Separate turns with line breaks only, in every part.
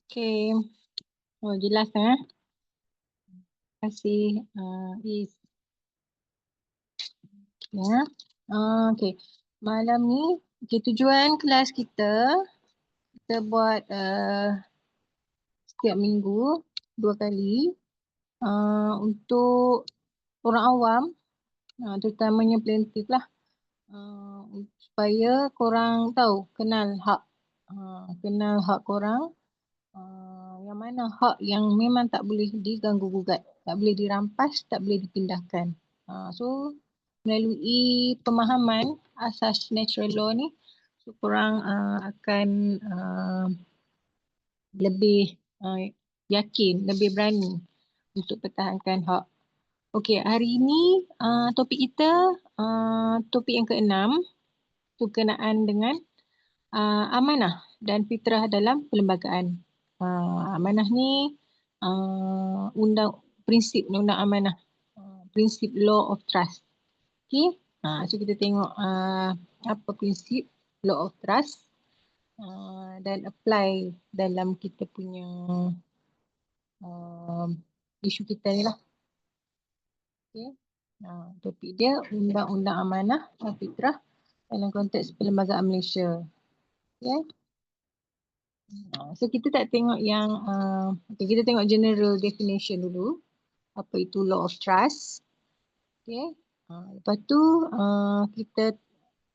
Okay. Oh, jelas eh? Terima kasih Is. Ya. Okay. Malam ni tujuan kelas kita buat setiap minggu 2 kali untuk orang awam, terutamanya plaintiff lah, supaya korang tahu, kenal hak korang. Yang mana hak yang memang tak boleh diganggu gugat, tak boleh dirampas, tak boleh dipindahkan. So melalui pemahaman asas natural law ni, so korang akan lebih yakin, lebih berani untuk pertahankan hak. Okey, hari ini topik kita topik yang ke-6, berkenaan dengan amanah dan fitrah dalam perlembagaan. Amanah ni prinsip undang amanah, prinsip law of trust. Okey, so kita tengok apa prinsip law of trust dan apply dalam kita punya isu kita ni lah. Okey, topik dia undang-undang amanah dan fitrah dalam konteks perlembagaan Malaysia. Okay. So kita tak tengok yang kita tengok general definition dulu. Apa itu law of trust. Okay. Lepas tu kita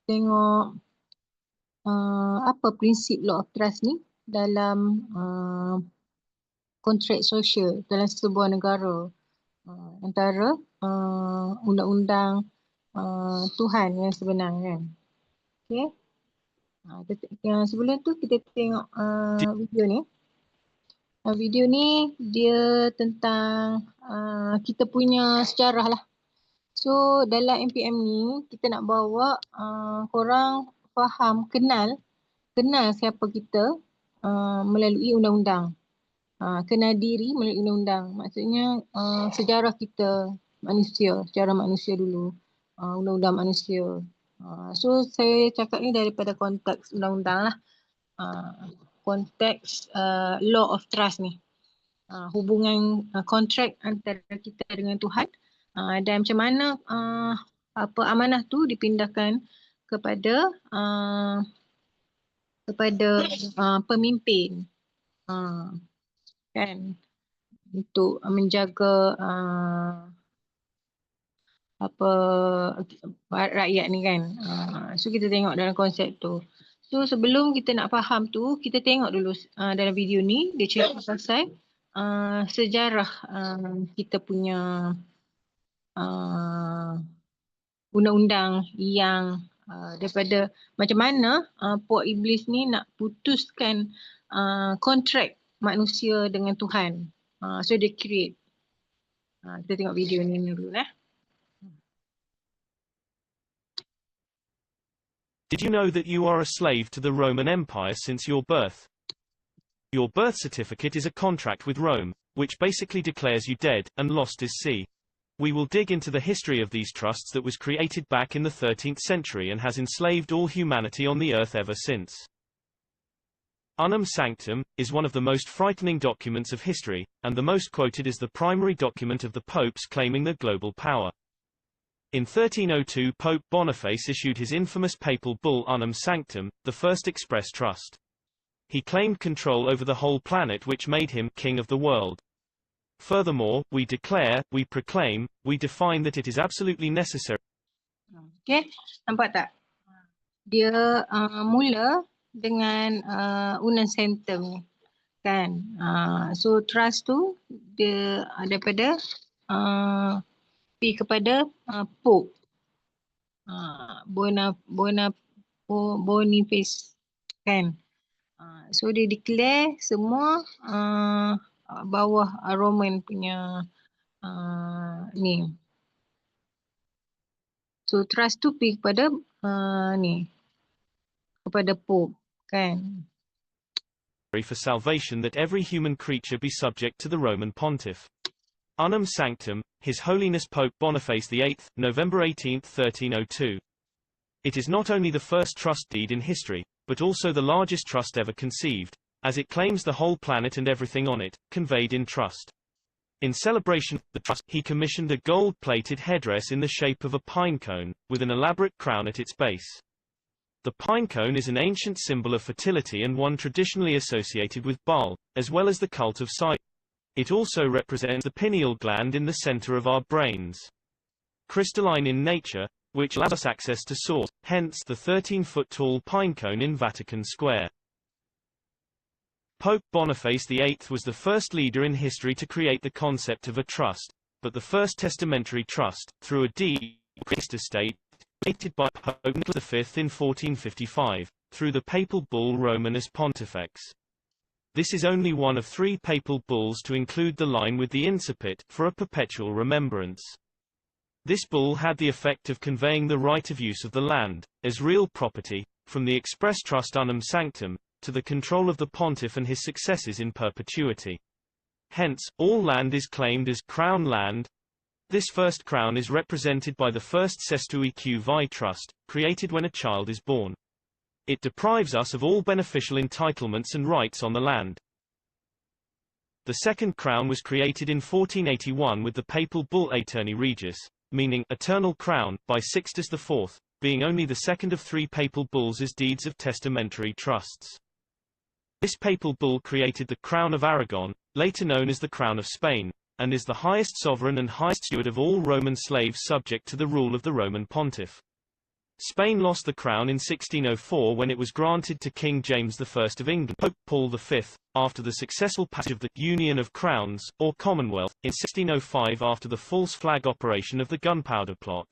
tengok apa prinsip law of trust ni dalam kontrak sosial dalam sebuah negara, antara undang-undang Tuhan yang sebenar kan. Okay. Sebelum tu kita tengok video ni. Video ni dia tentang kita punya sejarah lah. So dalam MPM ni kita nak bawa korang faham, kenal siapa kita melalui undang-undang. Kenal diri melalui undang-undang. Maksudnya sejarah kita manusia, sejarah manusia dulu. Undang-undang manusia. So saya cakap ni daripada konteks undang-undang lah. Konteks law of trust ni, hubungan kontrak antara kita dengan Tuhan, dan macam mana apa amanah tu dipindahkan kepada pemimpin, kan, untuk menjaga apa rakyat ni kan. So kita tengok dalam konsep tu. So sebelum kita nak faham tu, kita tengok dulu dalam video ni dia cerita pasal sejarah kita punya undang-undang yang daripada macam mana Puak Iblis ni nak putuskan kontrak manusia dengan Tuhan. So dia create. Kita tengok video ni dulu lah.
Did you know that you are a slave to the Roman Empire since your birth? Your birth certificate is a contract with Rome, which basically declares you dead and lost at sea. We will dig into the history of these trusts that was created back in the 13th century and has enslaved all humanity on the earth ever since. Unum Sanctum is one of the most frightening documents of history, and the most quoted is the primary document of the popes claiming the global power. In 1302 Pope Boniface issued his infamous papal bull Unum Sanctum, the first express trust. He claimed control over the whole planet, which made him king of the world. Furthermore, we declare, we proclaim, we define that it is absolutely necessary.
Okay, nampak tak? Dia mula dengan Unum Sanctum kan. So trust tu dia daripada pergi kepada Pope Boniface kan. So dia declare semua bawah Roman punya ni. So trust tu pergi kepada kepada Pope kan.
For salvation that every human creature be subject to the Roman Pontiff. Unum Sanctum, His Holiness Pope Boniface VIII, November 18, 1302. It is not only the first trust deed in history, but also the largest trust ever conceived, as it claims the whole planet and everything on it, conveyed in trust. In celebration of the trust, he commissioned a gold-plated headdress in the shape of a pine cone, with an elaborate crown at its base. The pine cone is an ancient symbol of fertility and one traditionally associated with Baal, as well as the cult of Sidon. It also represents the pineal gland in the center of our brains. Crystalline in nature, which allows us access to source, hence the 13-foot-tall pine cone in Vatican Square. Pope Boniface VIII was the first leader in history to create the concept of a trust, but the first testamentary trust, through a deed estate, created by Pope Nicholas V in 1455, through the papal bull Romanus Pontifex. This is only one of 3 papal bulls to include the line with the incipit, for a perpetual remembrance. This bull had the effect of conveying the right of use of the land, as real property, from the express trust unum sanctum, to the control of the pontiff and his successors in perpetuity. Hence, all land is claimed as crown land. This first crown is represented by the first Sestuiq Vi trust, created when a child is born. It deprives us of all beneficial entitlements and rights on the land. The second crown was created in 1481 with the papal bull Aeterni Regis, meaning eternal crown, by Sixtus IV, being only the second of 3 papal bulls as deeds of testamentary trusts. This papal bull created the Crown of Aragon, later known as the Crown of Spain, and is the highest sovereign and highest steward of all Roman slaves subject to the rule of the Roman pontiff. Spain lost the crown in 1604 when it was granted to King James I of England, Pope Paul V, after the successful passage of the Union of Crowns, or Commonwealth, in 1605 after the false flag operation of the Gunpowder Plot.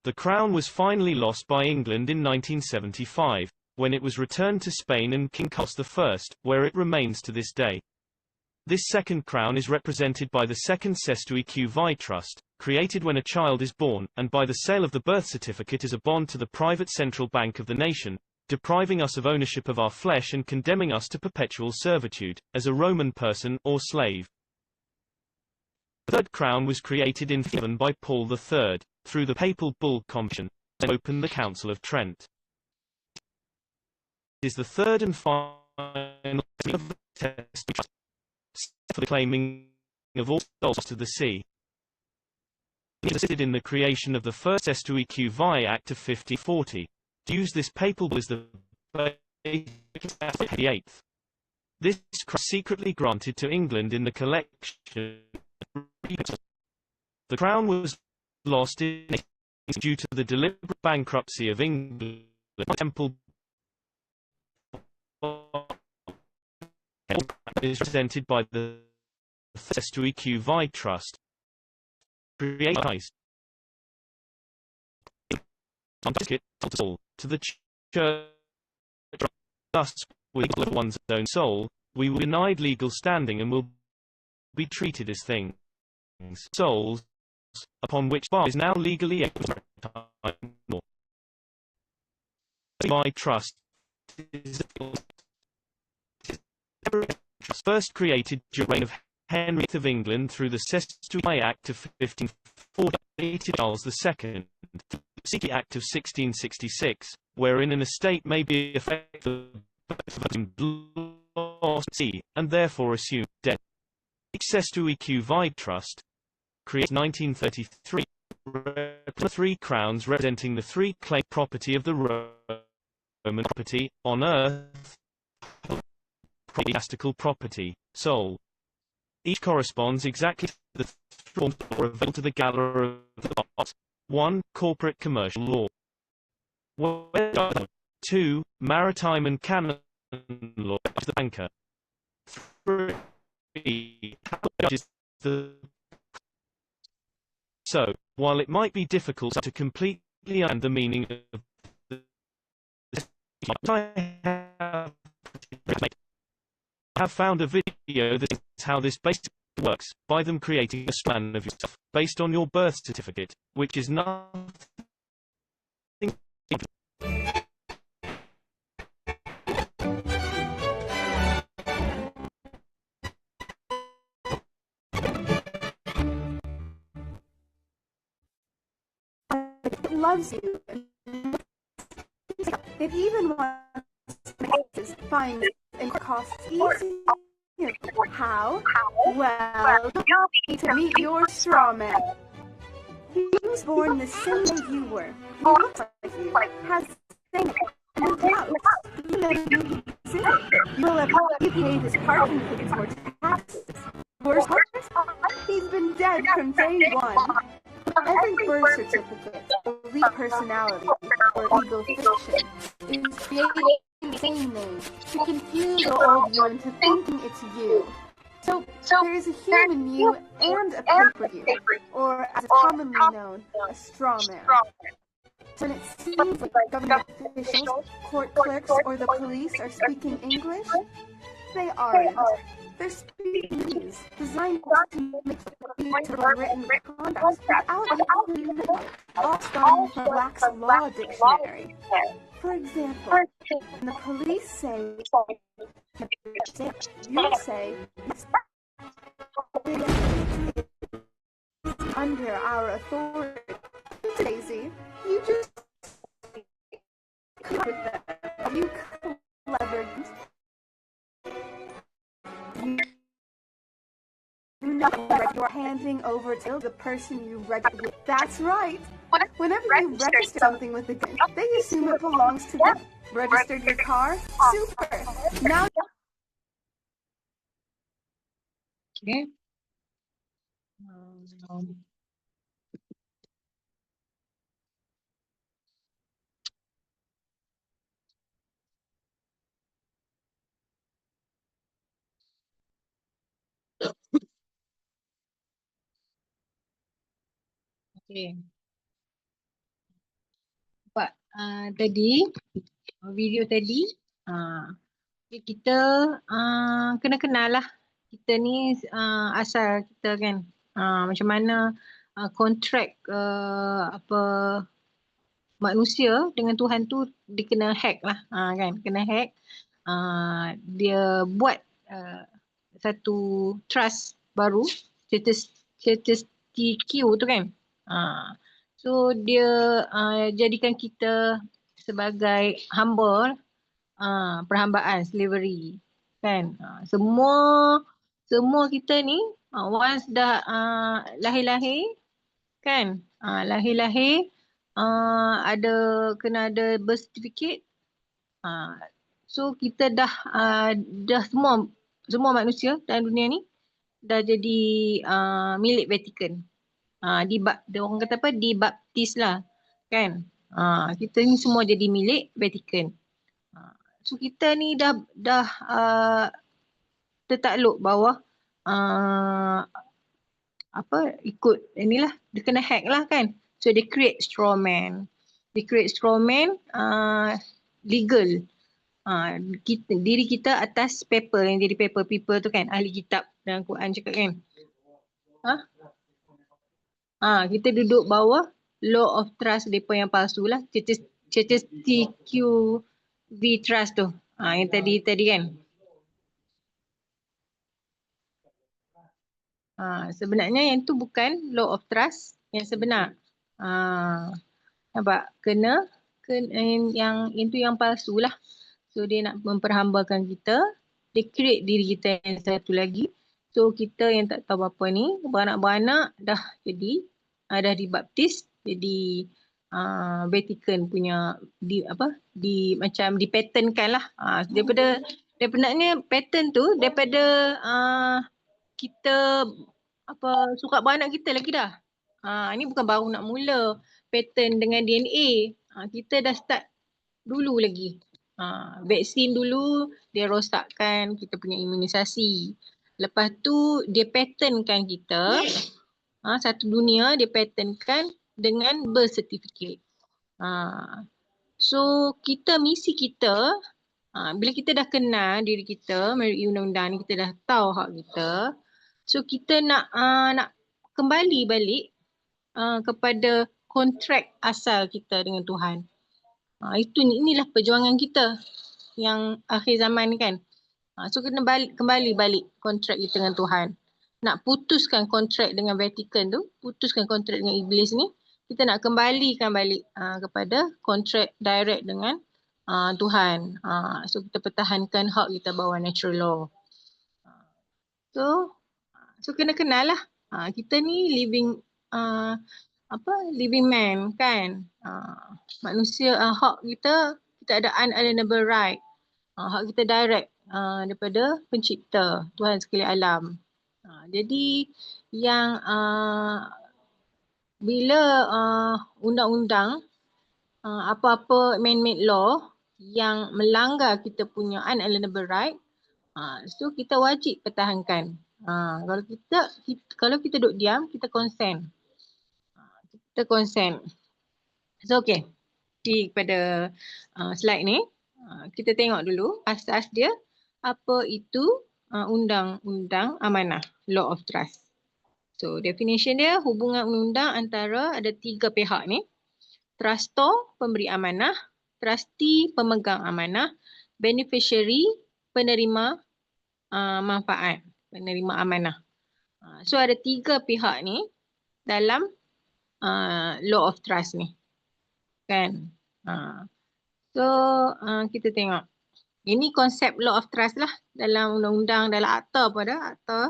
The crown was finally lost by England in 1975, when it was returned to Spain and King Carlos I, where it remains to this day. This second crown is represented by the second Sestuiq Vi trust, created when a child is born, and by the sale of the birth certificate as a bond to the private central bank of the nation, depriving us of ownership of our flesh and condemning us to perpetual servitude, as a Roman person or slave. The third crown was created in heaven by Paul III, through the papal bull Comption, and opened the Council of Trent. It is the third and final of the test for the claiming of all souls to the sea. It assisted in the creation of the first Sestuiq Vi Act of 5040, to use this papal bull as the eighth. This crown secretly granted to England in the collection. The crown was lost due to the deliberate bankruptcy of England. Temple is represented by the Sestuiq Vi trust. Create to the church. Thus, with one's own soul, we were denied legal standing and will be treated as things, souls, upon which bar is now legally able. Vi trust is first created during the reign of Henry of England through the Sestuiq Act of 1540, Charles II, the Sestuiq Act of 1666, wherein an estate may be affected lost and therefore assumed debt. Each Sestuiq Vi trust, created 1933, the 3 crowns representing the 3 claim property of the Roman property, on earth, ecclesiastical property, soul. Each corresponds exactly to the form revealed to the Gallery of the Arts. 1. Corporate commercial law. 2. Maritime and canon law of the banker. 3. So, while it might be difficult to completely understand the meaning of I have found a video that is how this basically works, by them creating a span of yourself, based on your birth certificate, which is nothing.
Loves you. It even wants to find and costs easy. How? Well, you need to meet your straw man. He was born the same day you were. He looks like you, has the same house. You never knew he existed. You'll have paid his parking tickets or taxes. Worst part, he's been dead from day one. Every birth certificate, elite personality, or legal fiction is created in the same name to confuse the old you into thinking it's you. So there is a human you and a paper you, or as it's commonly known, a straw man. When it seems like government officials, court clerks, or the police are speaking English, they aren't. They're speaking news designed to make written contracts without including them, all starting from Black's Law Dictionary. For example, when the police say, you say, under our authority. Daisy, you just with them. You clever. You know that you're handing over to the person you register with. That's right. Whenever you register something with the gun, they assume it belongs to them. Registered your car? Super. Now.
Okay. Okay. Nampak tadi video tadi kita kena kenal lah kita ni asal kita kan macam mana kontrak apa manusia dengan Tuhan tu dia kena hack lah kan kena hack dia buat satu trust baru status TQ tu kan so dia jadikan kita sebagai hamba perhambaan slavery kan semua kita ni once dah lahir-lahir kan lahir-lahir kena ada birth certificate so kita dah semua manusia dalam dunia ni dah jadi milik Vatican orang kata apa dibaptis lah kan kita ni semua jadi milik Vatican so kita ni dah tertakluk bawah ikut inilah dia kena hack lah kan so they create straw man legal diri kita atas paper yang jadi paper people tu kan ahli kitab dalam Quran cakap kan kita duduk bawah law of trust mereka yang palsu lah Churches TQV trust tu yang tadi kan sebenarnya yang tu bukan law of trust yang sebenar nampak kena yang itu yang palsu lah so dia nak memperhambakan kita dia create diri kita yang satu lagi so kita yang tak tahu apa ni beranak-beranak dah jadi dah dibaptis jadi Vatican punya macam dipatentkan lah daripada patent tu daripada kita surat beranak kita lagi dah ini bukan baru nak mula patent dengan DNA kita dah start dulu lagi vaksin dulu dia rosakkan kita punya imunisasi lepas tu dia patentkan kita satu dunia dia patentkan dengan birth certificate so misi kita bila kita dah kenal diri kita melalui undang-undang ni kita dah tahu hak kita so kita nak kembali balik kepada kontrak asal kita dengan Tuhan inilah perjuangan kita yang akhir zaman ni kan so kena kembali balik kontrak kita dengan Tuhan nak putuskan kontrak dengan Vatican tu putuskan kontrak dengan iblis ni kita nak kembalikan balik kepada kontrak direct dengan Tuhan. So kita pertahankan hak kita bawah natural law. So kena kenal lah. Kita ni living man kan. Manusia, hak kita ada unalienable right. Hak kita direct daripada pencipta, Tuhan sekalian alam. Jadi yang bila undang-undang apa-apa man-made law yang melanggar kita punya unalienable right, so kita wajib pertahankan. Kalau kita duduk diam, kita consent. So okay, pergi kepada slide ni. Kita tengok dulu asas dia, apa itu undang-undang amanah, law of trust. So definition dia, hubungan undang-undang antara ada 3 pihak ni. Trustor, pemberi amanah, trustee, pemegang amanah, beneficiary, penerima manfaat, penerima amanah. So ada 3 pihak ni dalam law of trust ni. Kan? So kita tengok. Ini konsep law of trust lah dalam undang-undang, dalam akta apa dah, akta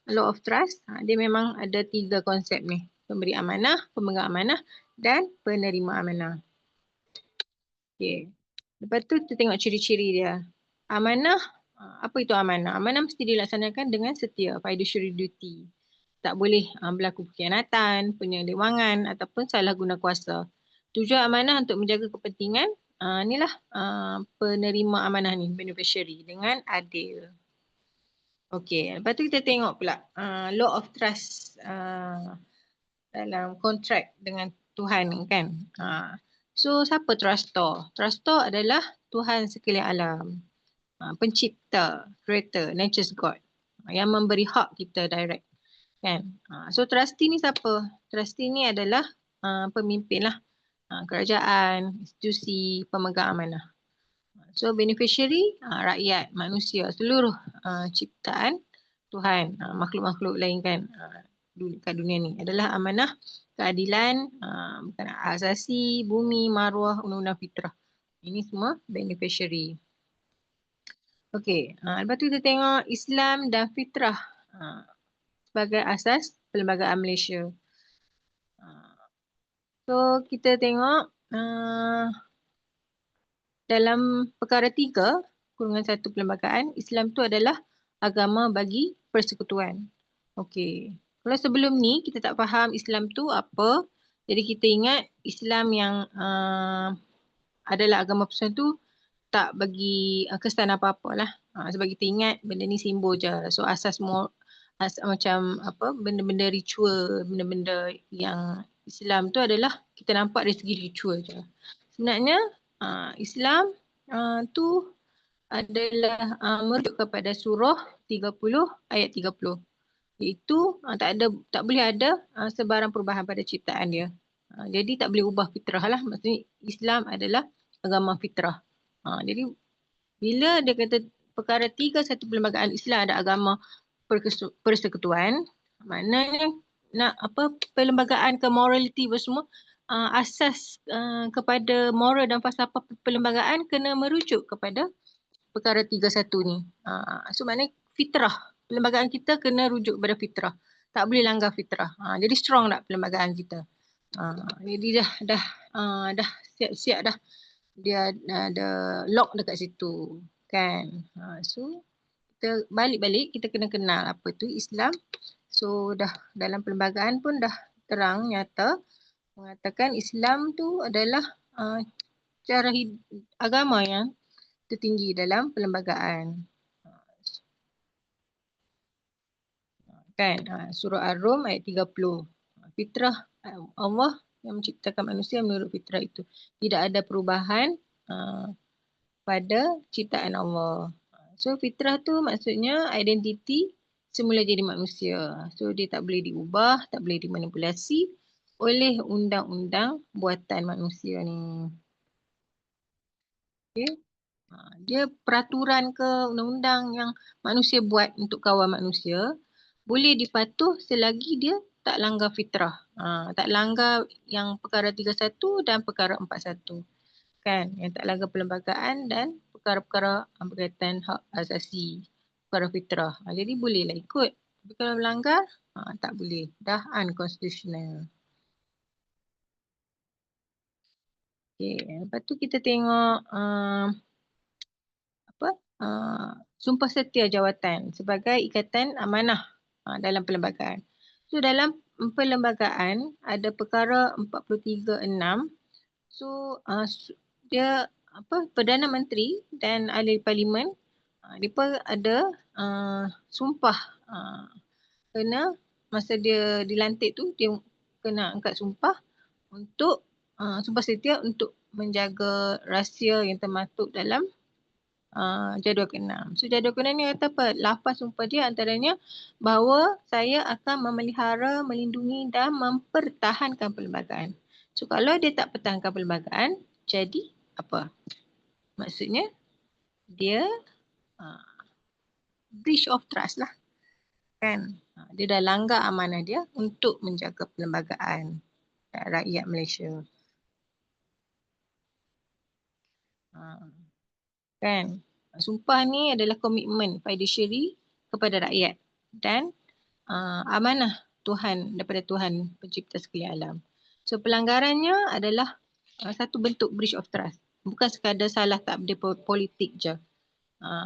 law of trust. Dia memang ada 3 konsep ni. Pemberi amanah, pemegang amanah dan penerima amanah. Okay. Lepas tu kita tengok ciri-ciri dia. Amanah, apa itu amanah? Amanah mesti dilaksanakan dengan setia, fiduciary duty. Tak boleh berlaku pengkhianatan, penyelewangan ataupun salah guna kuasa. Tujuan amanah untuk menjaga kepentingan inilah penerima amanah ni, beneficiary, dengan adil. Okey, lepas tu kita tengok pula law of trust dalam kontrak dengan Tuhan kan. So siapa trustor? Trustor adalah Tuhan sekalian alam. Pencipta, creator, nature's God. Yang memberi hak kita direct. Kan? So trustee ni siapa? Trustee ni adalah pemimpin lah. Kerajaan, institusi, pemegang amanah. So beneficiary, rakyat, manusia, seluruh ciptaan Tuhan, makhluk-makhluk lain kan kat dunia ni adalah amanah, keadilan, bukan asasi, bumi, maruah, undang-undang fitrah. Ini semua beneficiary. Okey, lepas tu kita tengok Islam dan fitrah sebagai asas perlembagaan Malaysia. So kita tengok dalam perkara 3 kurungan 1 perlembagaan, Islam tu adalah agama bagi persekutuan. Okey. Kalau sebelum ni kita tak faham Islam tu apa, jadi kita ingat Islam yang adalah agama persekutuan tu tak bagi kesan apa-apa lah. Sebab kita ingat benda ni simbol je. So asas macam apa, benda-benda ritual, benda-benda yang Islam tu adalah kita nampak dari segi ritual je. Sebenarnya Islam tu adalah merujuk kepada surah 30 ayat 30. Iaitu tak boleh ada sebarang perubahan pada ciptaan dia. Jadi tak boleh ubah fitrah lah. Maksudnya Islam adalah agama fitrah. Jadi bila dia kata perkara 3 satu perlembagaan Islam ada agama persekutuan, maknanya perlembagaan ke morality semua asas kepada moral dan falsafah perlembagaan kena merujuk kepada perkara 31 ni. So maknanya fitrah, perlembagaan kita kena rujuk kepada fitrah. Tak boleh langgar fitrah. Jadi strong tak perlembagaan kita. Jadi dah siap-siap dah. Dia ada lock dekat situ kan. So kita balik-balik kita kena kenal apa tu Islam. So dah dalam perlembagaan pun dah terang nyata mengatakan Islam tu adalah cara agama yang tertinggi dalam perlembagaan. Kan surah Ar-Rum ayat 30. Fitrah Allah yang menciptakan manusia menurut fitrah itu. Tidak ada perubahan pada ciptaan Allah. So fitrah tu maksudnya identiti semula jadi manusia. So dia tak boleh diubah, tak boleh dimanipulasi oleh undang-undang buatan manusia ni. Okay. Dia peraturan ke undang-undang yang manusia buat untuk kawal manusia boleh dipatuh selagi dia tak langgar fitrah. Tak langgar yang perkara 31 dan perkara 41. kan, yang tak langgar perlembagaan dan perkara-perkara berkaitan hak asasi, perkara fitrah. Jadi bolehlah ikut. Tapi kalau melanggar, tak boleh. Dah unconstitutional. Okay. Lepas tu kita tengok sumpah setia jawatan sebagai ikatan amanah dalam perlembagaan. So dalam perlembagaan ada perkara 43.6. So dia Perdana Menteri dan ahli parlimen mereka ada sumpah kena masa dia dilantik tu dia kena angkat sumpah untuk sumpah setia untuk menjaga rahsia yang termaktub dalam jadual ke-6. So jadual ke-6 ni kata apa? Lafaz sumpah dia antaranya bahawa saya akan memelihara, melindungi dan mempertahankan perlembagaan. So kalau dia tak pertahankan perlembagaan, jadi apa? Maksudnya dia breach of trust lah. Kan? Dia dah langgar amanah dia untuk menjaga perlembagaan rakyat Malaysia. Kan? Sumpah ni adalah komitmen fiduciary kepada rakyat dan amanah Tuhan daripada Tuhan pencipta sekalian alam. So pelanggarannya adalah satu bentuk breach of trust. Bukan sekadar salah tak berdaya politik je.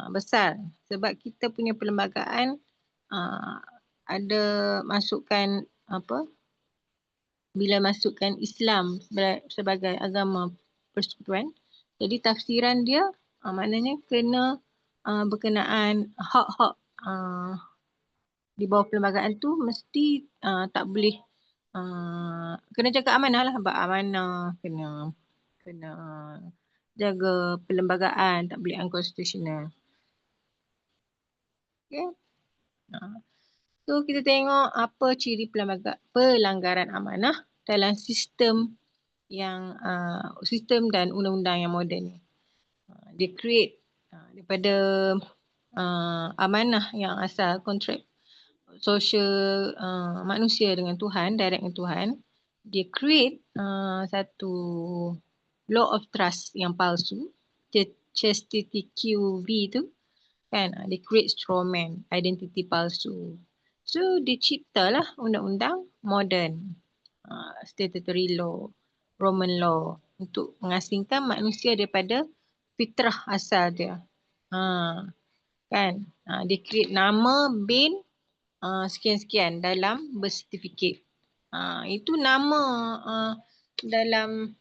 Besar. Sebab kita punya perlembagaan ada masukkan bila masukkan Islam sebagai agama persekutuan. Jadi tafsiran dia maknanya kena berkenaan hak-hak di bawah perlembagaan tu mesti tak boleh kena jaga amanah lah. Amanah, kena jaga perlembagaan, tak boleh unconstitutional. Okay. So kita tengok apa ciri pelanggaran amanah dalam sistem yang sistem dan undang-undang yang moden ni. Dia create daripada amanah yang asal kontrak sosial manusia dengan Tuhan, direct dengan Tuhan, dia create satu law of trust yang palsu, chastity QV tu kan, dia create straw man, identity palsu. So dia ciptalah undang-undang moden, statutory law, Roman law untuk mengasingkan manusia daripada fitrah asal dia. Kan, dia create nama bin sekian-sekian dalam birth certificate. Itu nama dalam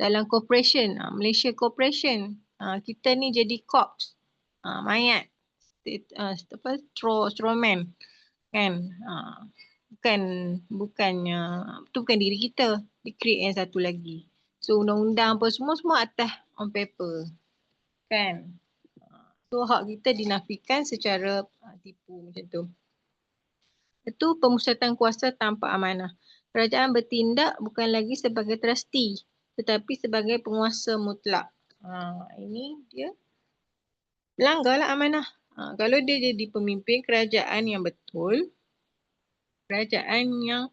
dalam corporation, Malaysia Corporation. Kita ni jadi corpse, mayat, strawman kan. Bukannya tu bukan diri kita, dia create yang satu lagi. So undang-undang apa semua atas on paper kan. So hak kita dinafikan secara tipu macam tu. Itu pemusatan kuasa tanpa amanah. Kerajaan bertindak bukan lagi sebagai trustee tetapi sebagai penguasa mutlak. Ini dia melanggarlah amanah. Kalau dia jadi pemimpin kerajaan yang betul, kerajaan yang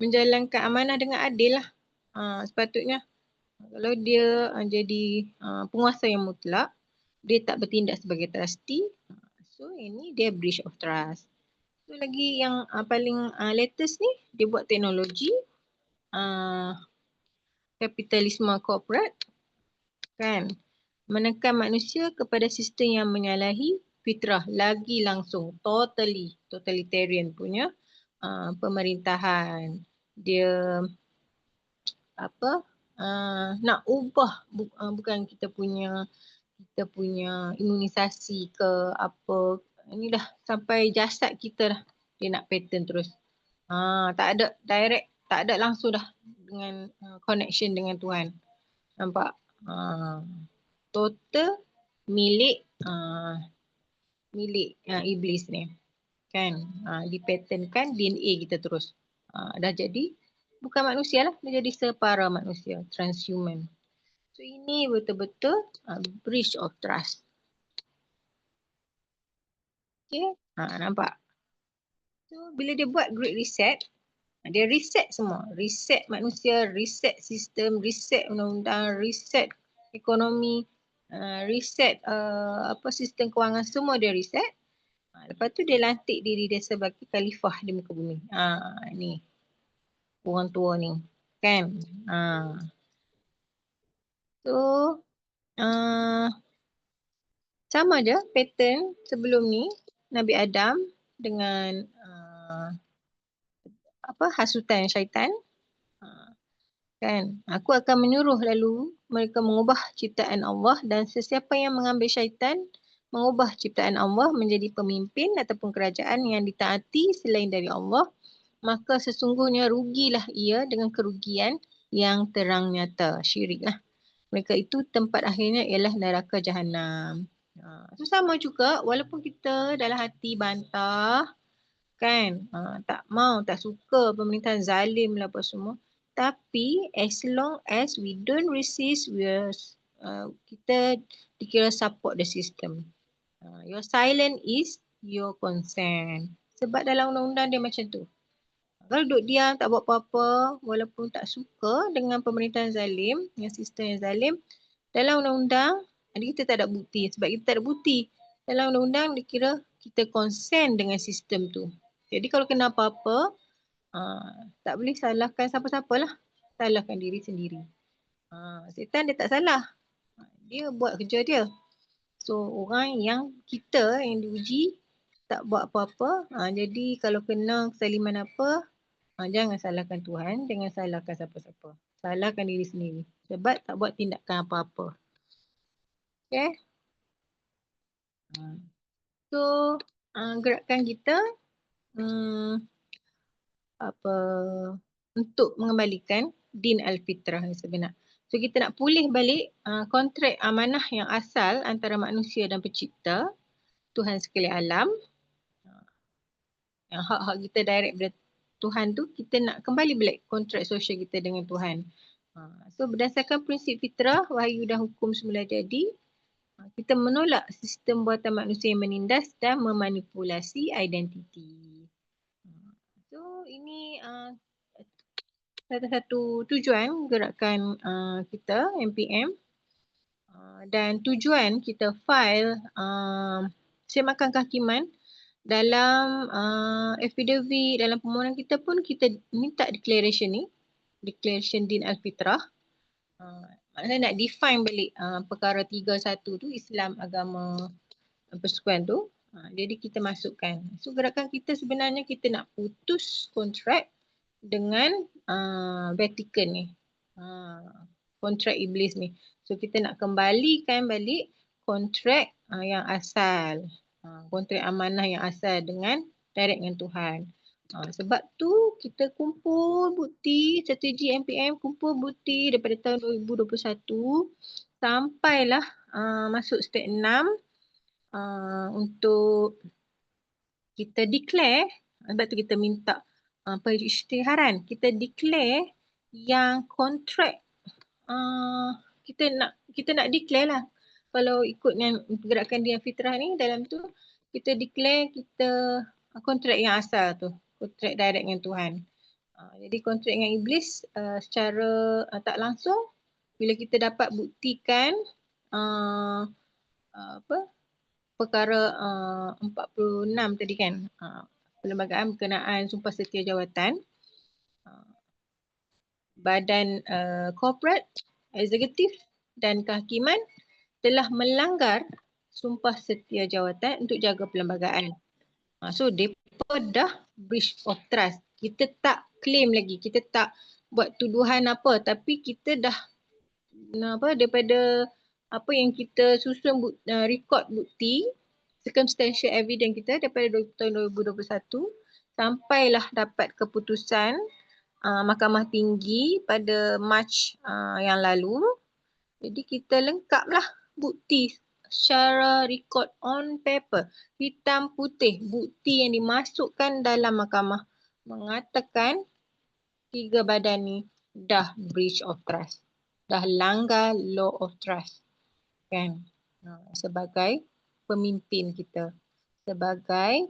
menjalankan amanah dengan adil lah. Sepatutnya kalau dia jadi penguasa yang mutlak, dia tak bertindak sebagai trustee. So ini dia breach of trust. So lagi yang paling latest ni, dia buat teknologi kapitalisme corporate kan, menekan manusia kepada sistem yang menyalahi fitrah lagi langsung, totalitarian punya pemerintahan. Dia nak ubah bukan kita punya imunisasi ke apa, ini dah sampai jasad kita dah dia nak pattern terus. Tak ada direct, tak ada langsung dah dengan connection dengan Tuhan. Nampak? Total milik iblis ni. Kan? Dipatternkan DNA kita terus. Dah jadi bukan manusia lah, dia jadi separa manusia, transhuman. So ini betul-betul breach of trust. Okay, nampak? So bila dia buat Great Reset, Dia reset semua. Reset manusia, reset sistem, reset undang-undang, reset ekonomi, reset sistem kewangan, semua dia reset. Lepas tu dia lantik diri dia sebagai khalifah di muka bumi. Ni. Orang tua ni. Kan? So, sama je pattern sebelum ni. Nabi Adam dengan hasutan syaitan. Kan? Aku akan menyuruh lalu mereka mengubah ciptaan Allah, dan sesiapa yang mengambil syaitan mengubah ciptaan Allah menjadi pemimpin ataupun kerajaan yang ditaati selain dari Allah, maka sesungguhnya rugilah ia dengan kerugian yang terang nyata, syirik lah. Mereka itu tempat akhirnya ialah neraka Jahannam. So sama juga, walaupun kita dalam hati bantah, kan, tak mau, tak suka pemerintahan zalim lah apa semua, tapi as long as we don't resist, kita dikira support the system. Your silence is your consent. Sebab dalam undang-undang dia macam tu. Kalau duduk diam tak buat apa-apa, walaupun tak suka dengan pemerintahan zalim, dengan sistem yang zalim, dalam undang-undang kita tak ada bukti. Sebab kita tak ada bukti, dalam undang-undang dikira kita consent dengan sistem tu. Jadi kalau kena apa-apa, tak boleh salahkan siapa-siapa lah. Salahkan diri sendiri. Setan dia tak salah. Dia buat kerja dia. So orang yang kita yang diuji tak buat apa-apa. Jadi kalau kena kesaliman apa, jangan salahkan Tuhan, jangan salahkan siapa-siapa. Salahkan diri sendiri. Sebab tak buat tindakan apa-apa. Okay. So gerakan kita untuk mengembalikan din al-fitrah yang sebenar. So kita nak pulih balik kontrak amanah yang asal antara manusia dan pencipta, Tuhan sekalian alam. Yang hak-hak kita direct pada Tuhan tu, kita nak kembali balik kontrak sosial kita dengan Tuhan. So berdasarkan prinsip fitrah, wahyu dan hukum semula jadi, kita menolak sistem buatan manusia yang menindas dan memanipulasi identiti. So ini satu tujuan gerakan kita MPM, dan tujuan kita file semakan kehakiman dalam affidavit, dalam permohonan kita pun kita minta declaration ni, declaration din al-fitrah. Maksudnya nak define balik perkara 31 tu, Islam agama persekutuan tu. Jadi kita masukkan. So gerakan kita sebenarnya kita nak putus kontrak dengan Vatican ni. Kontrak iblis ni. So kita nak kembalikan balik kontrak yang asal. Kontrak amanah yang asal dengan direct dengan Tuhan. Sebab tu kita kumpul bukti, strategi MPM kumpul bukti daripada tahun 2021 sampailah masuk step 6 untuk kita declare. Sebab tu kita minta perisytiharan. Kita declare yang kontrak kita nak declare lah. Kalau ikut dengan gerakan Din Fitrah ni, dalam tu kita declare kita kontrak yang asal tu, kontrak direct dengan Tuhan. Jadi kontrak dengan iblis secara tak langsung, bila kita dapat buktikan perkara 46 tadi kan, perlembagaan berkenaan sumpah setia jawatan, badan korporat, eksekutif dan kehakiman telah melanggar sumpah setia jawatan untuk jaga perlembagaan. So mereka dah breach of trust. Kita tak claim lagi, kita tak buat tuduhan apa, tapi kita dah daripada apa yang kita susun record bukti, circumstantial evidence kita daripada tahun 2021 sampailah dapat keputusan Mahkamah Tinggi pada Mac yang lalu. Jadi kita lengkaplah bukti secara record on paper, hitam putih, bukti yang dimasukkan dalam mahkamah mengatakan 3 badan ni dah breach of trust, dah langgar law of trust kan, sebagai pemimpin kita, sebagai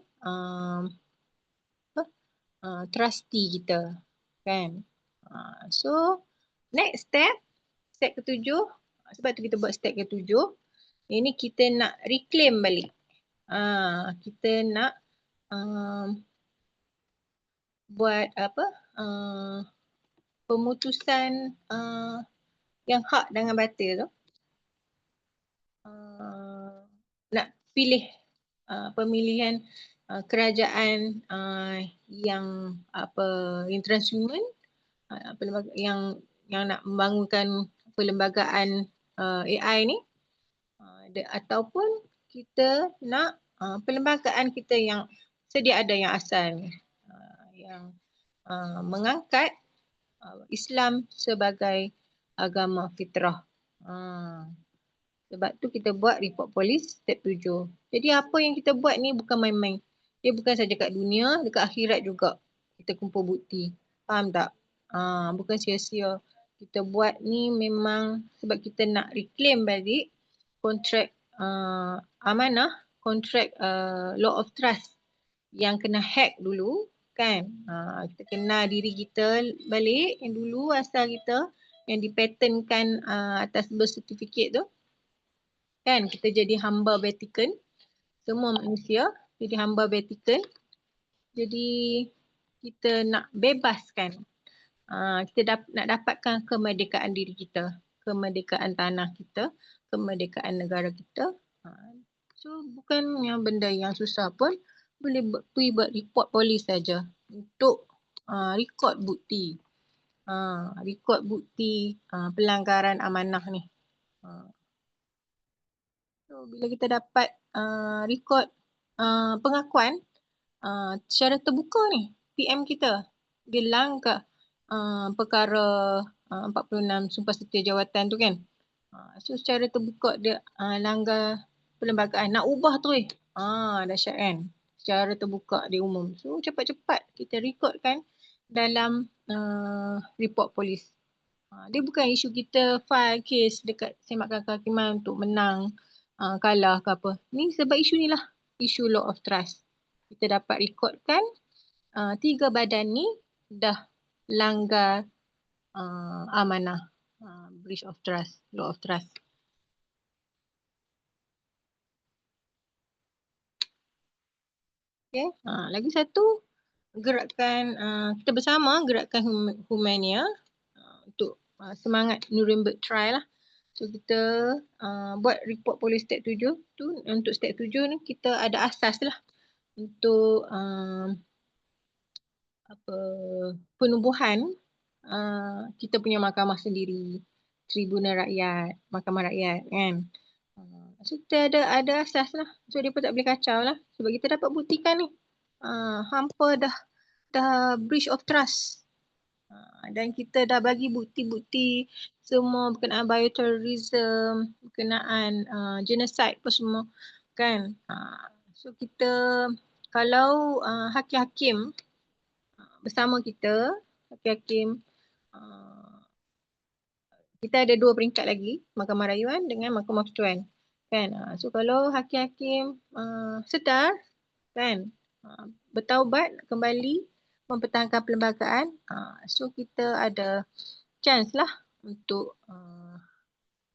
trustee kita. kan. So next step ketujuh, sebab tu kita buat step ketujuh, ini kita nak reclaim balik. Kita nak buat apa, pemutusan yang hak dengan batil tu. Nak pilih pemilihan kerajaan yang transhuman, yang nak membangunkan perlembagaan AI ni, ataupun kita nak perlembagaan kita yang sedia ada yang asal ni, yang mengangkat Islam sebagai agama fitrah. Sebab tu kita buat report polis step 7. Jadi apa yang kita buat ni bukan main-main. Dia bukan saja kat dunia, dekat akhirat juga kita kumpul bukti. Faham tak? Bukan sia-sia. Kita buat ni memang sebab kita nak reclaim balik kontrak amanah, kontrak law of trust yang kena hack dulu kan. Kita kenal diri kita balik yang dulu asal kita yang dipatentkan atas birth certificate tu. Kan kita jadi hamba Vatican, semua manusia jadi hamba Vatican. Jadi kita nak bebaskan, kita nak dapatkan kemerdekaan diri kita, kemerdekaan tanah kita, kemerdekaan negara kita. So bukan yang benda yang susah pun, boleh pergi buat report polis saja untuk rekod bukti, pelanggaran amanah ni. So bila kita dapat rekod pengakuan secara terbuka ni, PM kita dia langgar perkara 46 Sumpah Setia Jawatan tu kan. So secara terbuka dia langgar perlembagaan, nak ubah tu dahsyat kan, secara terbuka di umum. So cepat-cepat kita rekodkan dalam report polis. Dia bukan isu kita file case dekat Semak Kehakiman untuk menang, kalah ke apa. Ni sebab isu ni lah, isu law of trust. Kita dapat rekodkan 3 badan ni dah langgar amanah, breach of trust, law of trust. Okay, lagi satu gerakan kita bersama, gerakan Humania untuk semangat Nuremberg trial lah. So kita buat report polis step 7 tu. Untuk step 7 ni kita ada asas lah untuk penubuhan kita punya mahkamah sendiri, Tribunal Rakyat, Mahkamah Rakyat kan. So kita ada asas lah. So dia pun tak boleh kacau lah. Sebab kita dapat buktikan ni hampa dah breach of trust. Dan kita dah bagi bukti-bukti semua berkenaan bioterrorism, berkenaan genocide apa semua kan. So kita kalau hakim-hakim bersama kita, hakim-hakim kita ada 2 peringkat lagi, Mahkamah Rayuan dengan Mahkamah Persekutuan kan. So kalau hakim-hakim sedar kan, bertaubat kembali mempertahankan perlembagaan, so kita ada chance lah untuk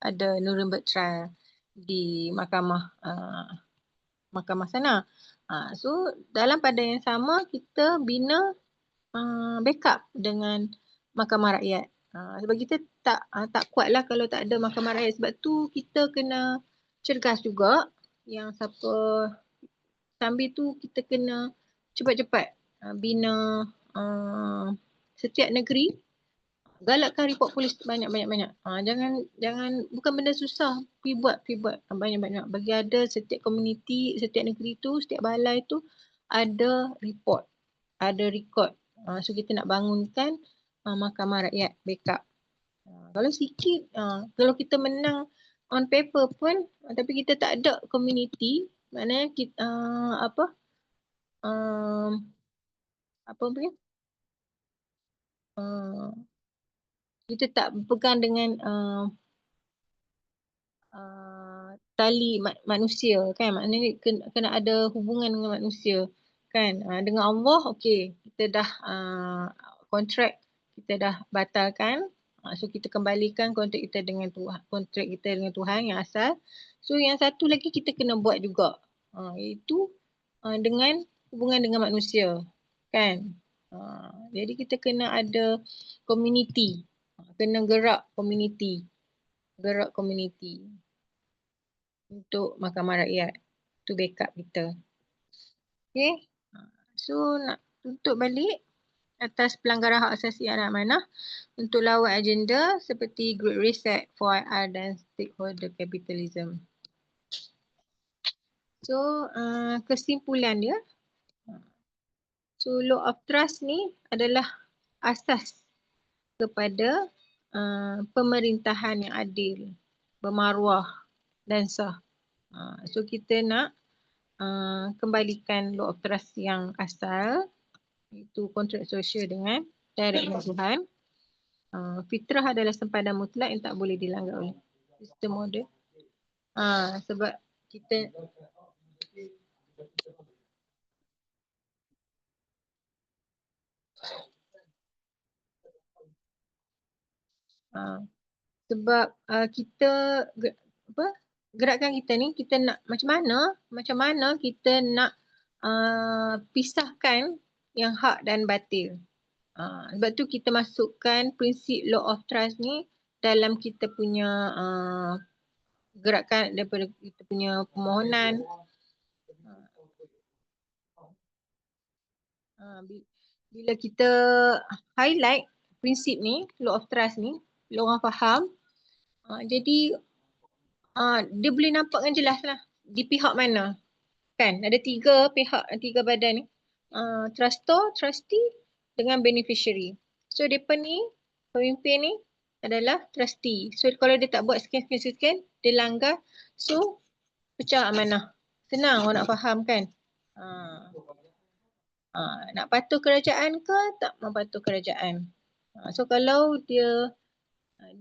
ada Nuremberg trial di mahkamah sana. So dalam pada yang sama kita bina backup dengan Mahkamah Rakyat. Sebab kita tak kuat lah kalau tak ada Mahkamah Rakyat. Sebab tu kita kena cergas juga, yang siapa sambil tu kita kena cepat-cepat bina setiap negeri, galakkan report polis banyak-banyak. Jangan bukan benda susah, pergi buat banyak-banyak. Bagi ada setiap komuniti, setiap negeri tu, setiap balai tu ada report, ada record. So kita nak bangunkan Mahkamah Rakyat backup. Kalau sikit, kalau kita menang on paper pun tapi kita tak ada komuniti, maknanya kita kita tak berpegang dengan tali manusia kan, maknanya kena ada hubungan dengan manusia kan. Dengan Allah okey, kita dah kontrak kita dah batalkan. So kita kembalikan kontrak kita dengan Tuhan yang asal. So yang satu lagi kita kena buat juga, iaitu dengan hubungan dengan manusia, kan. Jadi kita kena ada community, kena gerak community untuk mahkamah rakyat, tu backup kita. Okay, so nak tuntut balik atas pelanggaran hak asasi anak amanah untuk lawan agenda seperti Great Reset, 4IR dan Stakeholder Capitalism. So kesimpulan dia, so Law of Trust ni adalah asas kepada pemerintahan yang adil, bermaruah dan sah. So kita nak kembalikan Law of Trust yang asal, iaitu kontrak sosial dengan direct dengan Tuhan. Fitrah adalah sempadan mutlak yang tak boleh dilanggar oleh sistem moden. Sebab kita kita gerakan kita ni, kita nak macam mana kita nak pisahkan yang hak dan batil. Sebab tu kita masukkan prinsip Law of Trust ni dalam kita punya gerakan, daripada kita punya permohonan. Bila kita highlight prinsip ni, Law of Trust ni, bila orang faham, jadi dia boleh nampak dengan jelas lah di pihak mana. Kan ada 3 pihak, 3 badan ni, trustor, trustee dengan beneficiary. So mereka ni, pemimpin ni adalah trustee. So kalau dia tak buat sekian, dia langgar, so pecah amanah. Senang orang nak faham kan. Nak patuh kerajaan ke tak mematuh kerajaan. So kalau dia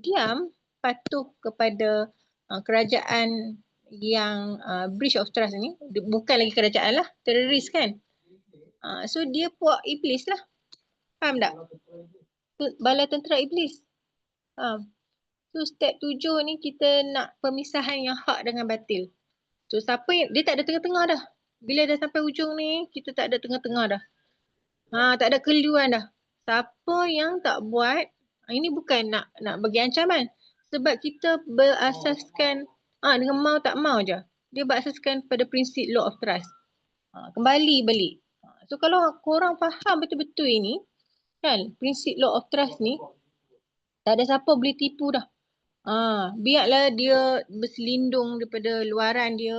diam, patuh kepada kerajaan yang breach of trust ni, bukan lagi kerajaan lah, teroris kan. So dia puak iblis lah. Faham tak? Bala tentera iblis. So step 7 ni kita nak pemisahan yang hak dengan batil. So siapa yang, dia tak ada tengah-tengah dah. Bila dah sampai ujung ni, kita tak ada tengah-tengah dah. Tak ada keliruan dah. Siapa yang tak buat, ini bukan nak bagi ancaman. Sebab kita berasaskan dengan mau tak mau je. Dia berasaskan pada prinsip Law of Trust. Kembali balik. So kalau korang faham betul-betul ini, kan, prinsip Law of Trust ni, tak ada siapa boleh tipu dah. Biarlah dia berselindung daripada luaran dia,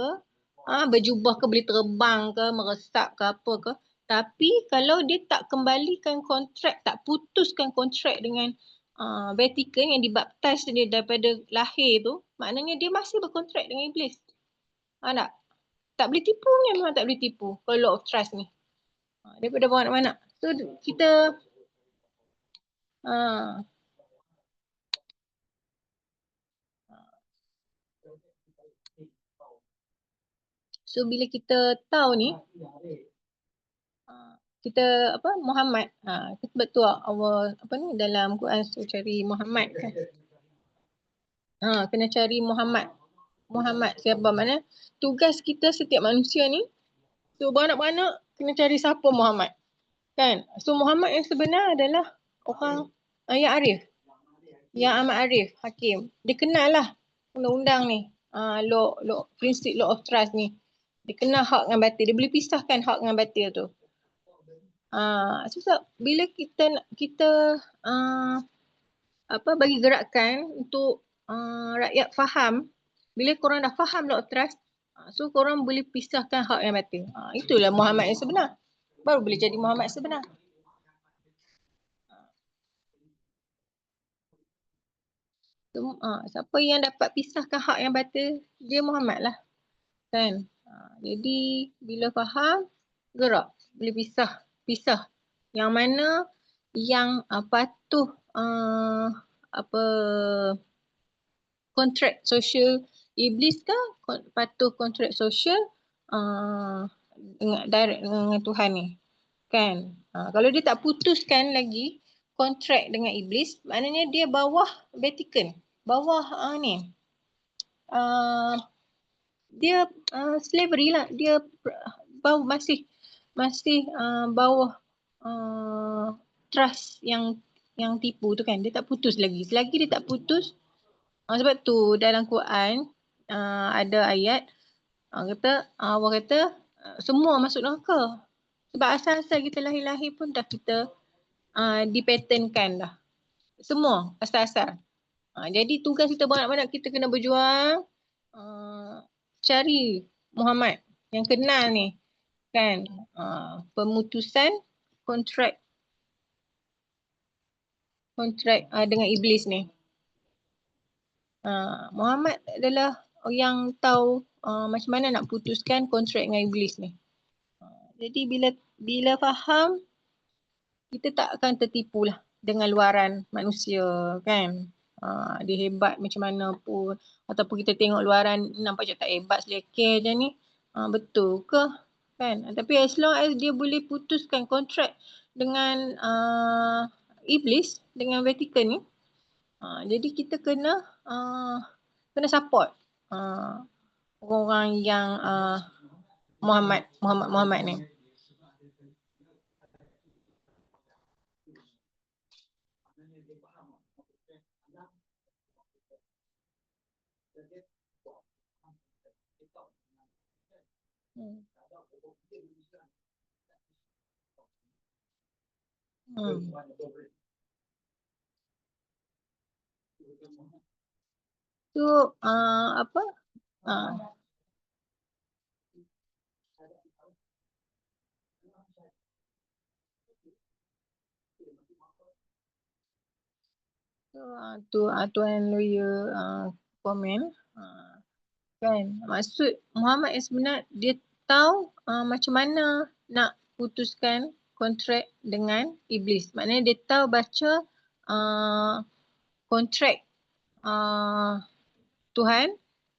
berjubah ke, boleh terbang ke, meresap ke apa ke. Tapi kalau dia tak kembalikan kontrak, tak putuskan kontrak dengan Vatican yang dibaptis dia daripada lahir tu, maknanya dia masih berkontrak dengan iblis. Tak boleh tipu ni, memang tak boleh tipu kalau Law of Trust ni. Daripada mana-mana. So kita so bila kita tahu ni, kita Muhammad, betul awal dalam Quran so cari Muhammad kan. Kena cari Muhammad siapa, mana tugas kita setiap manusia ni, so beranak-beranak kena cari siapa Muhammad kan. So Muhammad yang sebenar adalah orang yang arif, yang amat arif, hakim. Dia kenal lah undang-undang ni, prinsip Law of Trust ni. Dia kenal hak dengan batil, dia boleh pisahkan hak dengan batil tu. So bila kita bagi gerakan untuk rakyat faham, bila korang dah faham Law of Trust, so korang boleh pisahkan hak yang batil. Itulah Muhammad yang sebenar. Baru boleh jadi Muhammad sebenar. So, siapa yang dapat pisahkan hak yang batil, dia Muhammad lah. Kan? Jadi bila faham, gerak. Boleh pisah. Yang mana yang patuh kontrak sosial iblis ke, patuh kontrak sosial dengan direct dengan Tuhan ni. Kan? Kalau dia tak putuskan lagi kontrak dengan iblis, maknanya dia bawah Vatican, bawah dia slavery lah, dia bawah masih bawah trust yang tipu tu kan, dia tak putus lagi. Selagi dia tak putus, sebab tu dalam Quran ada ayat kata Allah kata semua masuk neraka. Sebab asal-asal kita lahir-lahir pun dah kita dipatternkan dah. Semua asal-asal. Jadi tugas kita banyak-banyak kita kena berjuang cari Muhammad yang kenal ni kan, pemutusan kontrak dengan iblis ni. Muhammad adalah yang tahu macam mana nak putuskan kontrak dengan iblis ni. Jadi bila faham, kita tak akan tertipu lah dengan luaran manusia kan. Dia hebat macam mana pun, ataupun kita tengok luaran nampak macam tak hebat, selekeh je ni. Betul ke kan? Tapi as long as dia boleh putuskan kontrak dengan iblis, dengan Vatican ni, jadi kita kena support orang-orang yang Muhammad ni. So apa? So Tuan Lawyer komen kan, maksud Muhammad yang sebenar dia tahu macam mana nak putuskan kontrak dengan iblis. Maknanya dia tahu baca kontrak Tuhan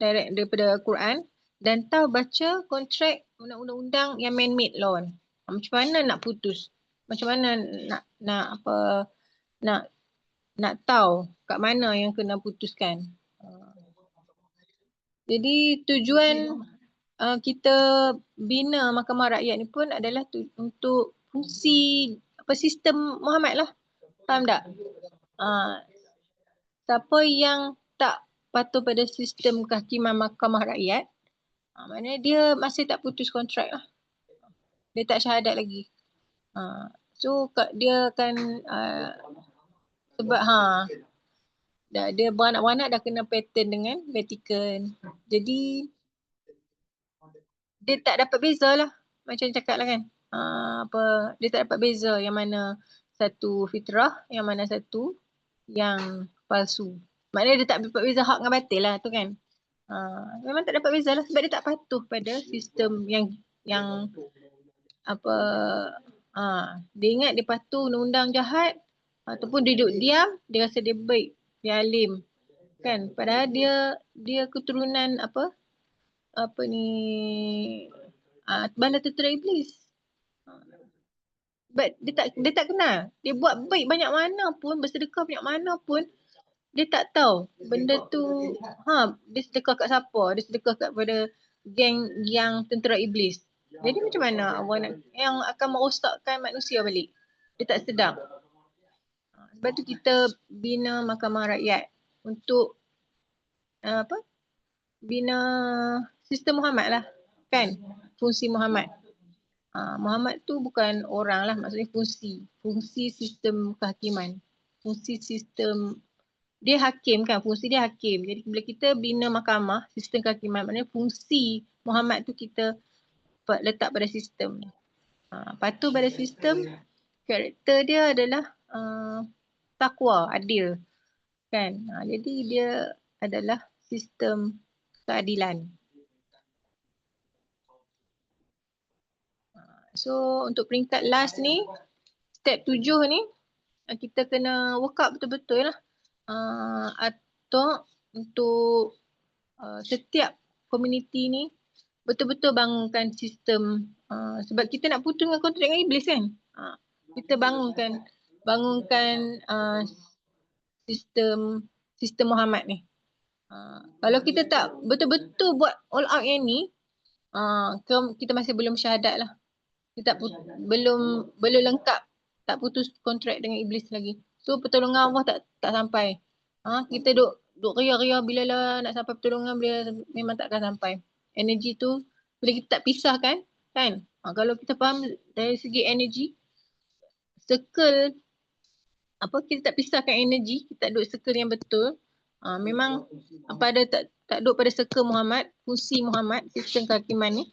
daripada Quran, dan tahu baca kontrak undang-undang yang man-made law. Macam mana nak putus? Macam mana nak tahu kat mana yang kena putuskan. Jadi tujuan kita bina Mahkamah Rakyat ni pun adalah untuk fungsi sistem Muhammad lah. Faham tak? Siapa yang tak patuh pada sistem kehakiman Mahkamah Rakyat, maknanya dia masih tak putus kontrak lah. Dia tak syahadat lagi. So dia akan sebab dia beranak-beranak dah kena pattern dengan Vatican. Jadi dia tak dapat beza lah. Macam cakap lah kan. Dia tak dapat beza yang mana satu fitrah, yang mana satu yang palsu. Maknanya dia tak dapat beza hak dengan batil lah tu kan. Memang tak dapat beza lah sebab dia tak patuh pada sistem yang dia ingat dia patuh undang-undang jahat, ataupun dia duduk diam, dia rasa dia baik, dia alim kan. Padahal dia keturunan bala tentera iblis. Sebab dia tak kenal. Dia buat baik banyak mana pun, bersedekah banyak mana pun, dia tak tahu benda tu dia sedekah kat siapa, dia sedekah kepada geng yang tentera iblis. Jadi macam mana Allah yang akan merosakkan manusia balik? Dia tak sedar. Sebab tu kita bina Mahkamah Rakyat untuk bina sistem Muhammad lah kan, fungsi Muhammad. Muhammad tu bukan orang lah, maksudnya fungsi sistem kehakiman, fungsi sistem dia hakim kan, fungsi dia hakim. Jadi bila kita bina mahkamah, sistem kehakiman, maknanya fungsi Muhammad tu kita letak pada sistem. Patuh pada sistem, karakter dia adalah takwa, adil kan. Jadi dia adalah sistem keadilan. So untuk peringkat last ni, step 7 ni, kita kena work out betul-betul lah. Atau untuk setiap komuniti ni betul-betul bangunkan sistem, sebab kita nak putus dengan kontrak dengan iblis kan. Kita bangunkan bangunkan sistem Muhammad ni. Kalau kita tak betul-betul buat all out yang ni, kita masih belum syahadat lah. Kita belum lengkap, tak putus kontrak dengan iblis lagi. So pertolongan Allah tak sampai. Kita duk ria-ria bila lah nak sampai pertolongan, bila memang tak akan sampai. Energi tu bila kita tak pisahkan kan. Kalau kita faham dari segi energi, circle kita tak pisahkan energi, kita duduk circle yang betul. Memang pada tak duduk pada circle Muhammad, fungsi Muhammad, sistem kehakiman ni,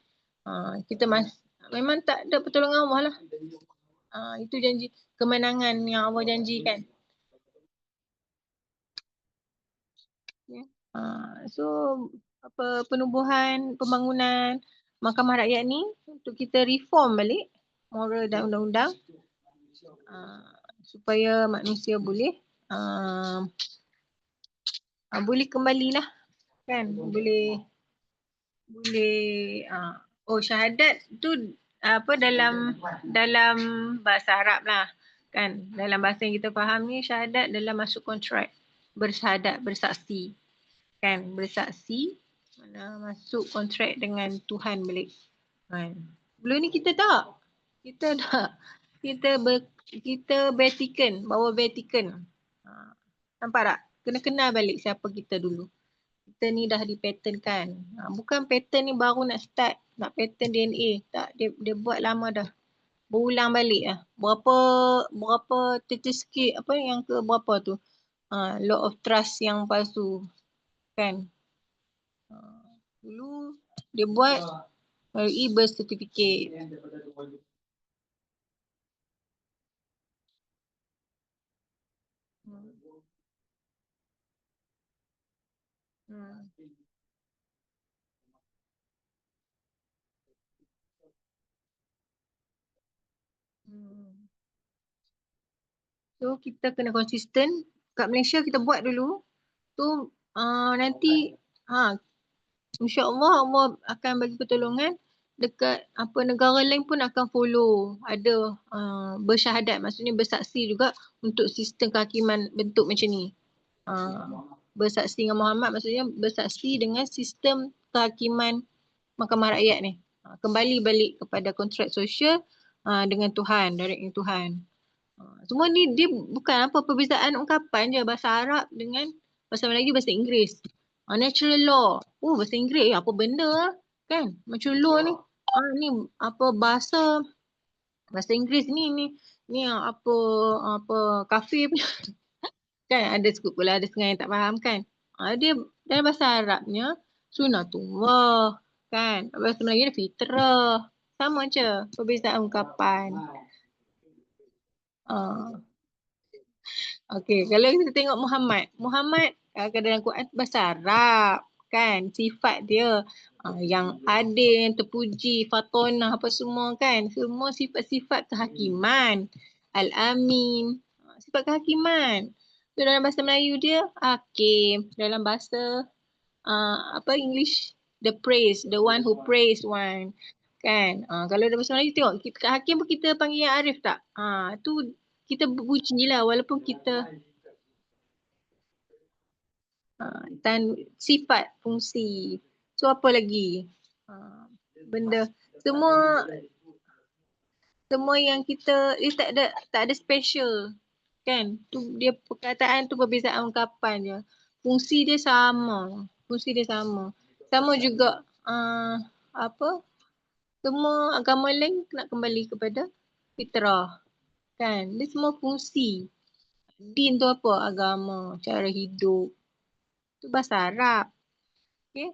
kita memang tak ada pertolongan Allah lah. Itu janji kemenangan yang Allah janjikan. So penubuhan, pembangunan Mahkamah Rakyat ni untuk kita reform balik moral dan undang-undang, supaya manusia boleh kembalilah kan, boleh syahadat tu dalam bahasa Arab lah kan. Dalam bahasa yang kita faham ni, syahadat dalam masuk kontrak, bersyahadat, bersaksi kan, bersaksi mana masuk kontrak dengan Tuhan balik kan. Belum ni kita Vatican, bawa Vatican. Nampak tak? Kena kenal balik siapa kita dulu. Kita ni dah di-pattern kan. Bukan pattern ni baru nak start, nak pattern DNA. Tak, dia buat lama dah. Berulang balik lah. Berapa sikit apa yang ke berapa tu. Law of trust yang palsu. Kan. Dulu dia buat birth certificate. So kita kena konsisten. Kat Malaysia kita buat dulu. Tu nanti insya-Allah Allah akan bagi pertolongan. Dekat negara lain pun akan follow. Ada bersyahadat, maksudnya bersaksi juga untuk sistem kehakiman bentuk macam ni. Bersaksi dengan Muhammad maksudnya bersaksi dengan sistem kehakiman Mahkamah Rakyat ni. Kembali balik kepada kontrak sosial dengan Tuhan, direct dengan Tuhan. Semua ni dia bukan apa, perbezaan ungkapan je, bahasa Arab dengan bahasa Melayu, bahasa Inggeris. Natural law. Bahasa Inggeris apa benda kan? Macam law ni. Ni apa bahasa Inggeris ni apa kafir punya. Kan ada sebut pula, ada setengah yang tak faham kan. Dia dalam bahasa Arabnya sunatullah kan. Bahasa Melayu dia fitrah. Sama je perbezaan ungkapan. Okey, kalau kita tengok Muhammad dalam Quran bahasa Arab kan, sifat dia yang adil, yang terpuji, fatonah apa semua kan, semua sifat-sifat kehakiman, al-amin, sifat kehakiman. So dalam bahasa Melayu dia hakim, dalam bahasa English, the praise, the one who praise one kan. Kalau dalam bahasa Melayu tengok hakim pun kita panggil yang arif tak? Tu kita puji lah walaupun kita sifat, fungsi. So apa lagi? Benda semua yang kita tak ada special kan. Tu dia perkataan tu perbezaan ungkapan je. Fungsi dia sama. Sama juga semua agama lain nak kembali kepada fitrah. Kan? Dia semua fungsi. Din tu apa? Agama, cara hidup. Tu bahasa Arab. Okay?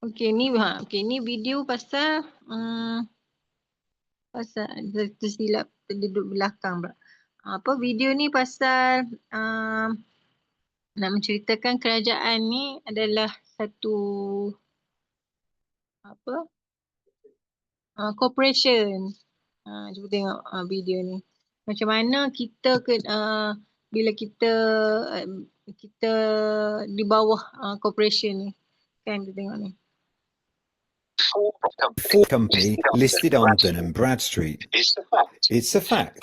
Okay, ni video pasal tersilap terduduk belakang pula. Video ni pasal nak menceritakan kerajaan ni adalah satu corporation. Cuba tengok video ni. Macam mana kita bila kita di bawah corporation ni. Kan kita tengok ni.
Ford company listed on Dun & Bradstreet. It's a fact.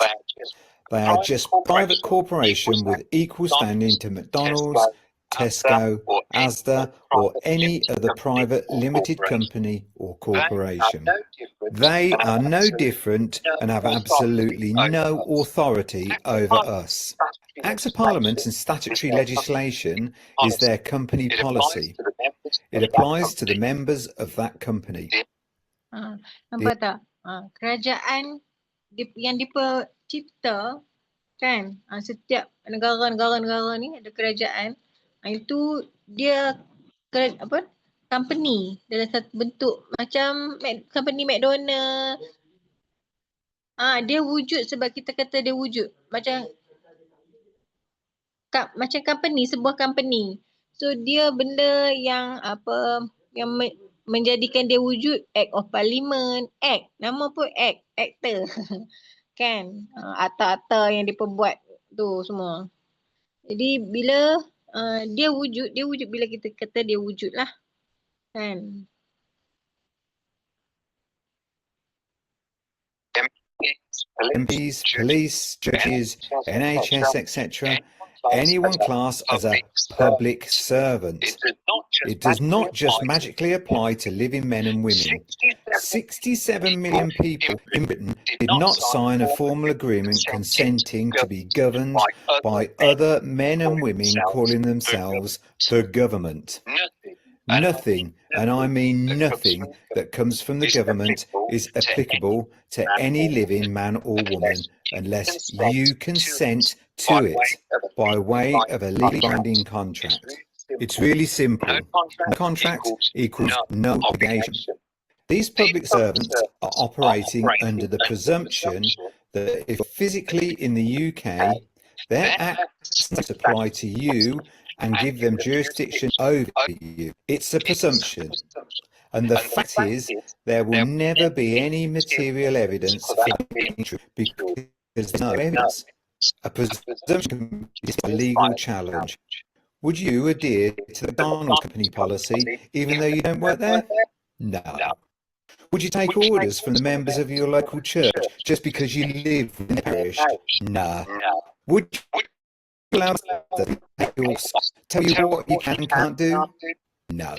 They are just private corporation with equal standing to McDonald's, Tesco, Asda, or any other private limited company or corporation. They are no different and have absolutely no authority over us. Acts of Parliament and statutory legislation is their company policy. It applies to the members of that company.
Nampak tak? Kerajaan yang dicipta kan, setiap negara ni ada kerajaan. Itu dia company dalam satu bentuk macam company McDonald. Dia wujud sebab kita kata dia wujud macam company, sebuah company. So dia benda yang yang menjadikan dia wujud, Act of Parliament, Act, nama pun Act, actor. Kan, akta-akta yang diperbuat tu semua. Jadi bila dia wujud bila kita kata dia wujud lah. Kan.
MPs, police, judges, NHS, etc. Anyone classed as a public servant. It does not just magically apply to living men and women. 67 million people in Britain did not sign a formal agreement consenting to be governed by other men and women calling themselves the government. Nothing, and I mean nothing, that comes from the government is applicable to any living man or woman unless you consent to it by way of a legally binding contract. It's really simple. No contract equals no obligation. These public servants are operating under the presumption that if physically in the UK, their acts apply to you and give them jurisdiction over you. It's a presumption. And the fact is, there will never be any material evidence for it because there's no evidence. A presumption is a legal challenge. Would you adhere to the McDonald's company policy even though you don't work there? No. Would you take orders from the members of your local church just because you live in the parish? No. Would you allow them to tell you what you can and can't do? No.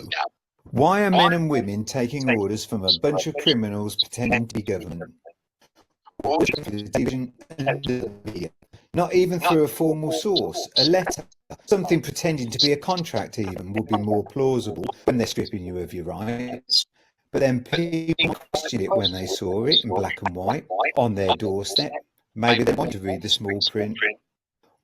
Why are men and women taking orders from a bunch of criminals pretending to be government? Not even through a formal source, a letter, something pretending to be a contract even would be more plausible when they're stripping you of your rights. But then people questioned it when they saw it in black and white on their doorstep. Maybe they want to read the small print.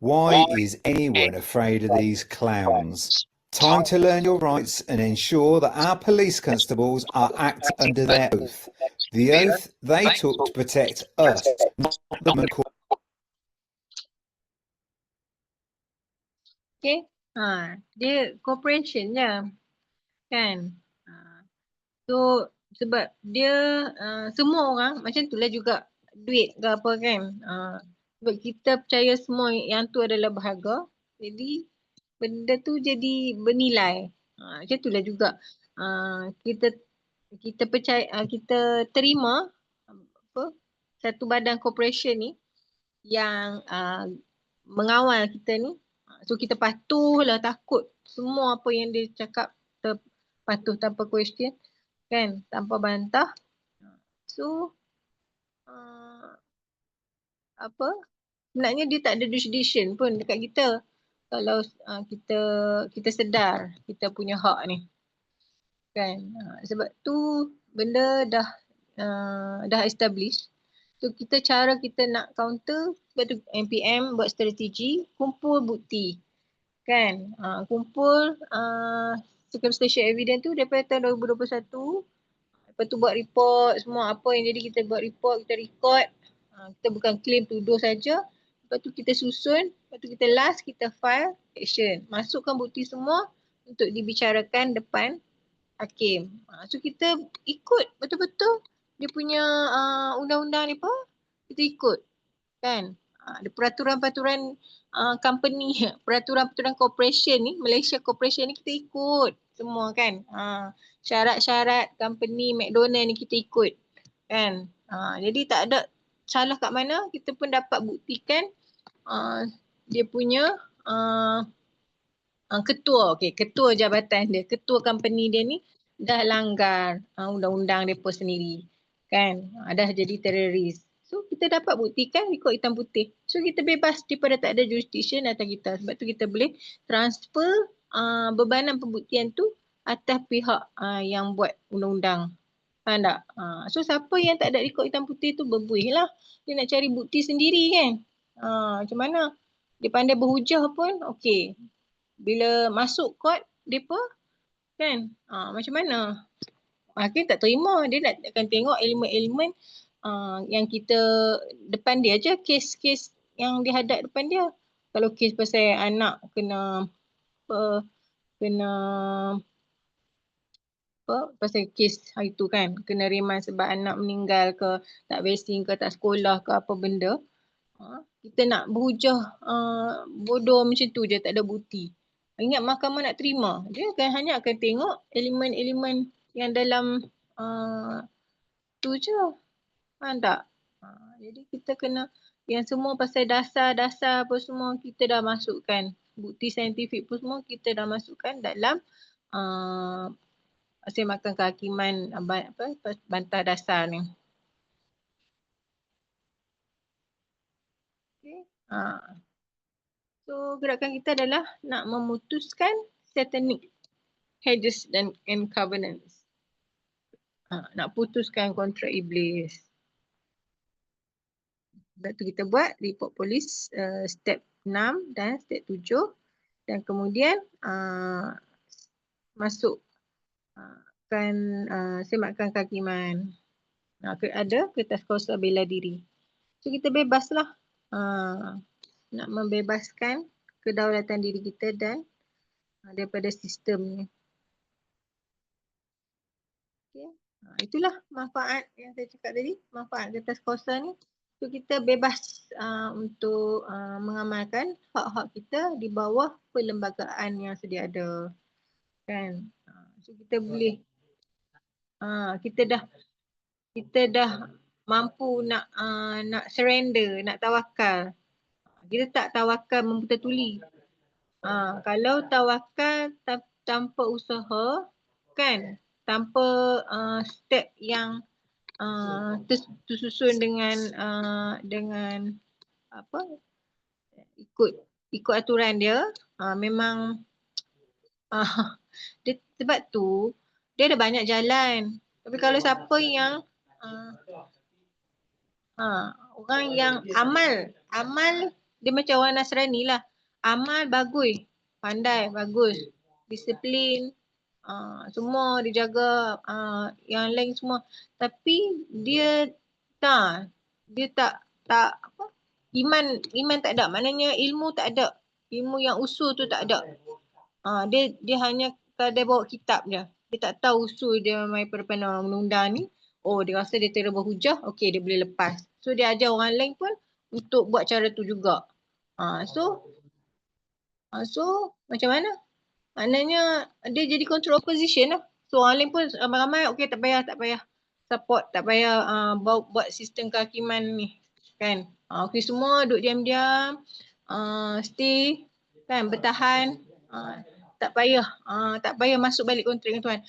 Why is anyone afraid of these clowns? Time to learn your rights and ensure that our police constables are acting under their oath. The oath they took to protect us, not the McCall.
Okay, dia corporation je, kan. So sebab dia semua orang macam itulah juga duit ke apa kan. Sebab kita percaya semua yang tu adalah berharga, jadi benda tu jadi bernilai. Macam itulah juga kita percaya, kita terima satu badan corporation ni yang mengawal kita ni. So kita patuhlah, takut semua apa yang dia cakap, kita patuh tanpa question kan, tanpa bantah. So sebenarnya dia tak ada jurisdiction pun dekat kita kalau kita sedar kita punya hak ni kan. Sebab tu benda dah establish. So cara kita nak counter, sebab tu MPM buat strategi, kumpul bukti kan. Kumpul circumstantial evidence tu daripada tahun 2021. Lepas tu buat report semua apa yang jadi, kita buat report, kita record. Kita bukan claim tuduh saja. Lepas tu kita susun, lepas tu kita file action. Masukkan bukti semua untuk dibicarakan depan hakim. So kita ikut betul-betul dia punya undang-undang ni apa, kita ikut kan. Ada peraturan-peraturan company, peraturan-peraturan corporation ni, Malaysia Corporation ni kita ikut. semua kan. Syarat-syarat company McDonald ni kita ikut kan. Jadi tak ada salah kat mana, kita pun dapat buktikan dia punya ketua jabatan dia, ketua company dia ni dah langgar undang-undang depa sendiri kan. Dah jadi teroris. So kita dapat buktikan ikut hitam putih. So kita bebas daripada tak ada jurisdiction atas kita. Sebab tu kita boleh transfer bebanan pembuktian tu atas pihak yang buat undang-undang. Faham tak? So siapa yang tak ada ikut hitam putih tu berbuih lah. Dia nak cari bukti sendiri kan. Macam mana? Dia pandai berhujah pun okey. Bila masuk court depa kan macam mana? Hakim tak terima. Dia nak akan tengok elemen-elemen yang kita depan dia je, kes-kes yang dihadap depan dia. Kalau kes pasal anak kena pasal kes hari tu kan, kena remand sebab anak meninggal ke, tak vaksin ke, tak sekolah ke apa benda. Kita nak berhujah bodoh macam tu je, tak ada bukti. Ingat mahkamah nak terima, dia hanya akan tengok elemen-elemen yang dalam tu je. Faham tak? Jadi kita kena, yang semua pasal dasar-dasar apa semua kita dah masukkan. Bukti saintifik pun semua kita dah masukkan dalam Semakan Kehakiman bantah dasar ni. Okay. So gerakan kita adalah nak memutuskan satanic hedges and covenants. Nak putuskan kontrak iblis. Sebab tu kita buat report polis step 6 dan step 7 dan kemudian masuk kan semakan kehakiman. Ada kertas kuasa bela diri. So kita bebaslah nak membebaskan kedaulatan diri kita dan daripada sistem ni. Okay. Itulah manfaat yang saya cakap tadi, manfaat kertas kuasa ni. So kita bebas untuk mengamalkan hak-hak kita di bawah perlembagaan yang sedia ada. Kan? So kita boleh kita dah mampu nak surrender, nak tawakal. Kita tak tawakal membuta tuli. Kalau tawakal tanpa usaha kan, tanpa step yang tersusun dengan apa, ikut aturan dia, memang dia, sebab tu dia ada banyak jalan. Tapi kalau siapa yang orang yang amal dia macam orang Nasrani lah. Amal bagus, pandai, bagus, disiplin, semua dijaga, yang lain semua. Tapi dia tak apa, iman tak ada. Maknanya ilmu tak ada. Ilmu yang usul tu tak ada. Dia hanya kadang bawa kitab je. Dia tak tahu usul dia main pada undang-undang ni. Oh, dia rasa dia terus berhujah, okey dia boleh lepas. So dia ajar orang lain pun untuk buat cara tu juga. So macam mana? Maknanya dia jadi control opposition lah. So orang lain pun ramai-ramai okey tak payah support, tak payah buat sistem kehakiman ni kan. Okey semua duduk diam-diam, stay kan, bertahan, tak payah masuk balik kontrak dengan tuan.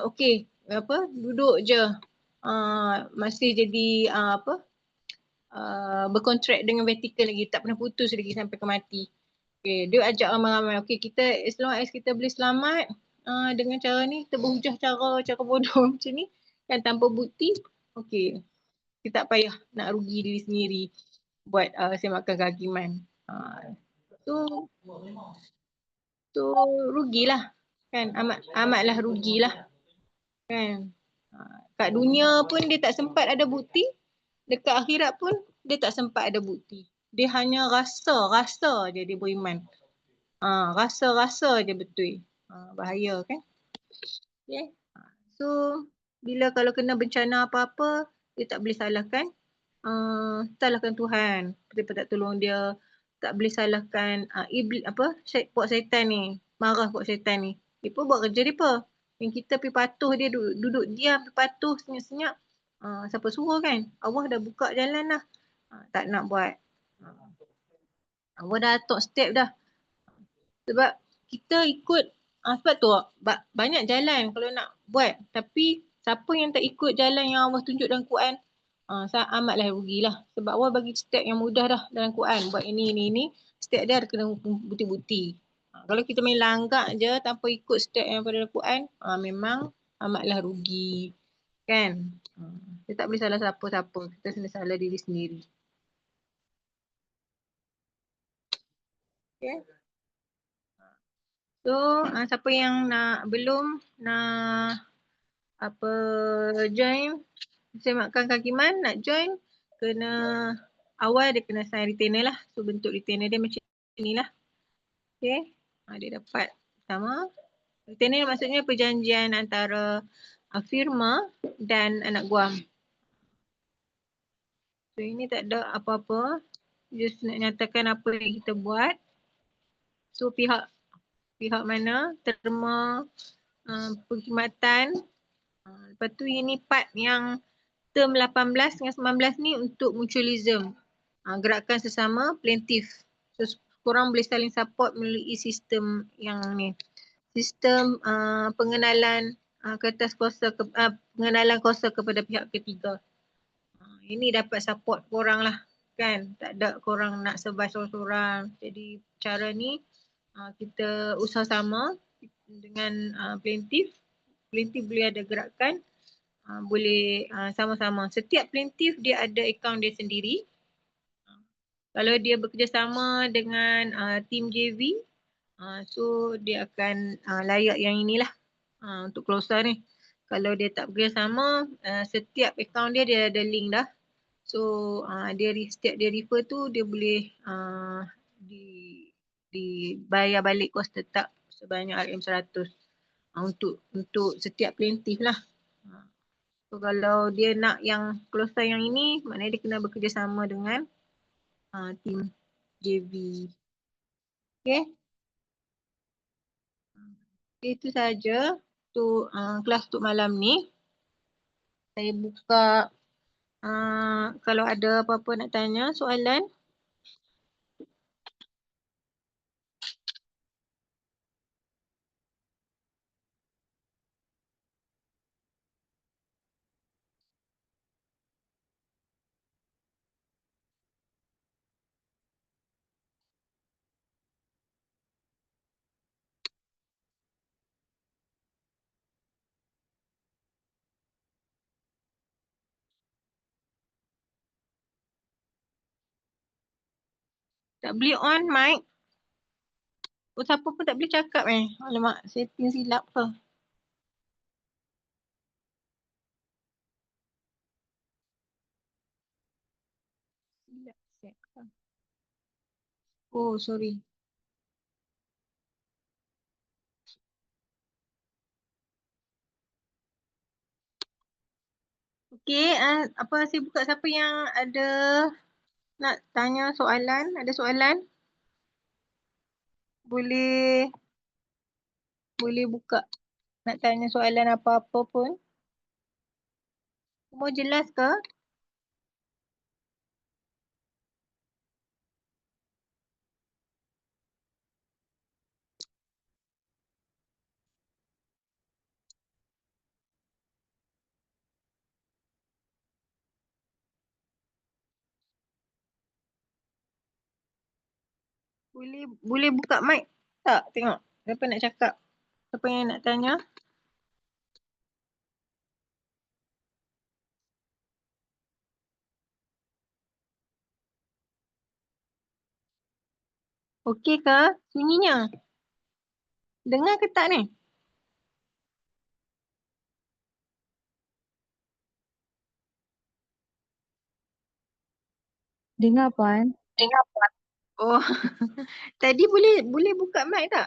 Okey apa, duduk je. Masih jadi berkontrak dengan Vatican lagi, tak pernah putus lagi sampai ke mati. Okay, dia ajak ramai-ramai. Okay, kita as long as kita boleh selamat dengan cara ni, kita berhujah cara bodoh macam ni kan, tanpa bukti. Okay, kita tak payah nak rugi diri sendiri buat semakan kehakiman. So rugilah kan, amatlah rugilah kan. Kat dunia pun dia tak sempat ada bukti, dekat akhirat pun dia tak sempat ada bukti. Dia hanya rasa je dia beriman. Rasa je betul. Bahaya kan. Okay. So bila kalau kena bencana apa-apa, dia tak boleh salahkan Tuhan. Kenapa tak tolong dia. Tak boleh salahkan iblis puak syaitan ni. Marah puak syaitan ni. Mereka buat kerja mereka. Yang kita pergi patuh dia duduk diam, pergi patuh senyap-senyap. Siapa suruh kan? Allah dah buka jalan dah. Tak nak buat. Allah dah atur step dah. Sebab kita ikut, sebab tu banyak jalan kalau nak buat. Tapi siapa yang tak ikut jalan yang Allah tunjuk dalam Quran, amatlah rugilah. Sebab Allah bagi step yang mudah dah dalam Quran. Buat ini. Step dia ada kena bukti-bukti. Kalau kita main langgak je tanpa ikut step yang pada dalam Quran, memang amatlah rugi. Kan? Kita tak boleh salah siapa-siapa. Kita kena salah diri sendiri. Okay. So, siapa yang belum nak join Semakkan Kakiman, nak join, kena awal dia kena sign retainer lah. So, bentuk retainer dia macam ni lah. Okay. Dia dapat sama. Retainer maksudnya perjanjian antara firma dan anak guam. So, ini tak ada apa-apa. Just nak nyatakan apa yang kita buat. So, pihak mana terma perkhidmatan. Lepas tu ini part yang term 18 dengan 19 ni untuk mutualism. Gerakan sesama plaintiff. So korang boleh saling support melalui sistem yang ni. Sistem pengenalan kertas kuasa pengenalan kuasa kepada pihak ketiga. Ini dapat support korang lah kan. Tak ada korang nak survive sorang-sorang. Jadi cara ni kita usaha sama dengan plaintiff. Plaintiff boleh ada gerakan. Boleh sama-sama. Setiap plaintiff dia ada akaun dia sendiri. Kalau dia bekerjasama dengan tim JV, so dia akan layak yang inilah untuk closer ni. Kalau dia tak bekerjasama, setiap akaun dia ada link dah. So setiap dia refer tu dia boleh dibayar balik kos tetap sebanyak RM100 untuk setiap plaintiff lah. So kalau dia nak yang closer yang ini, maknanya dia kena bekerjasama dengan tim JV. Okay. Itu saja untuk kelas untuk malam ni. Saya buka kalau ada apa-apa nak tanya, soalan. Tak boleh on mic. Siapa pun tak boleh cakap Alamak, setting silap ke? Silap set ke? Oh, sorry. Okay, saya buka siapa yang ada nak tanya soalan, ada soalan? Boleh buka. Nak tanya soalan apa-apa pun. Semua jelas ke? Boleh buka mic tak? Tengok siapa nak cakap. Siapa yang nak tanya? Okey ke sunyinya? Dengar ke tak ni?
Dengar Puan.
Oh. Tadi boleh buka mic tak?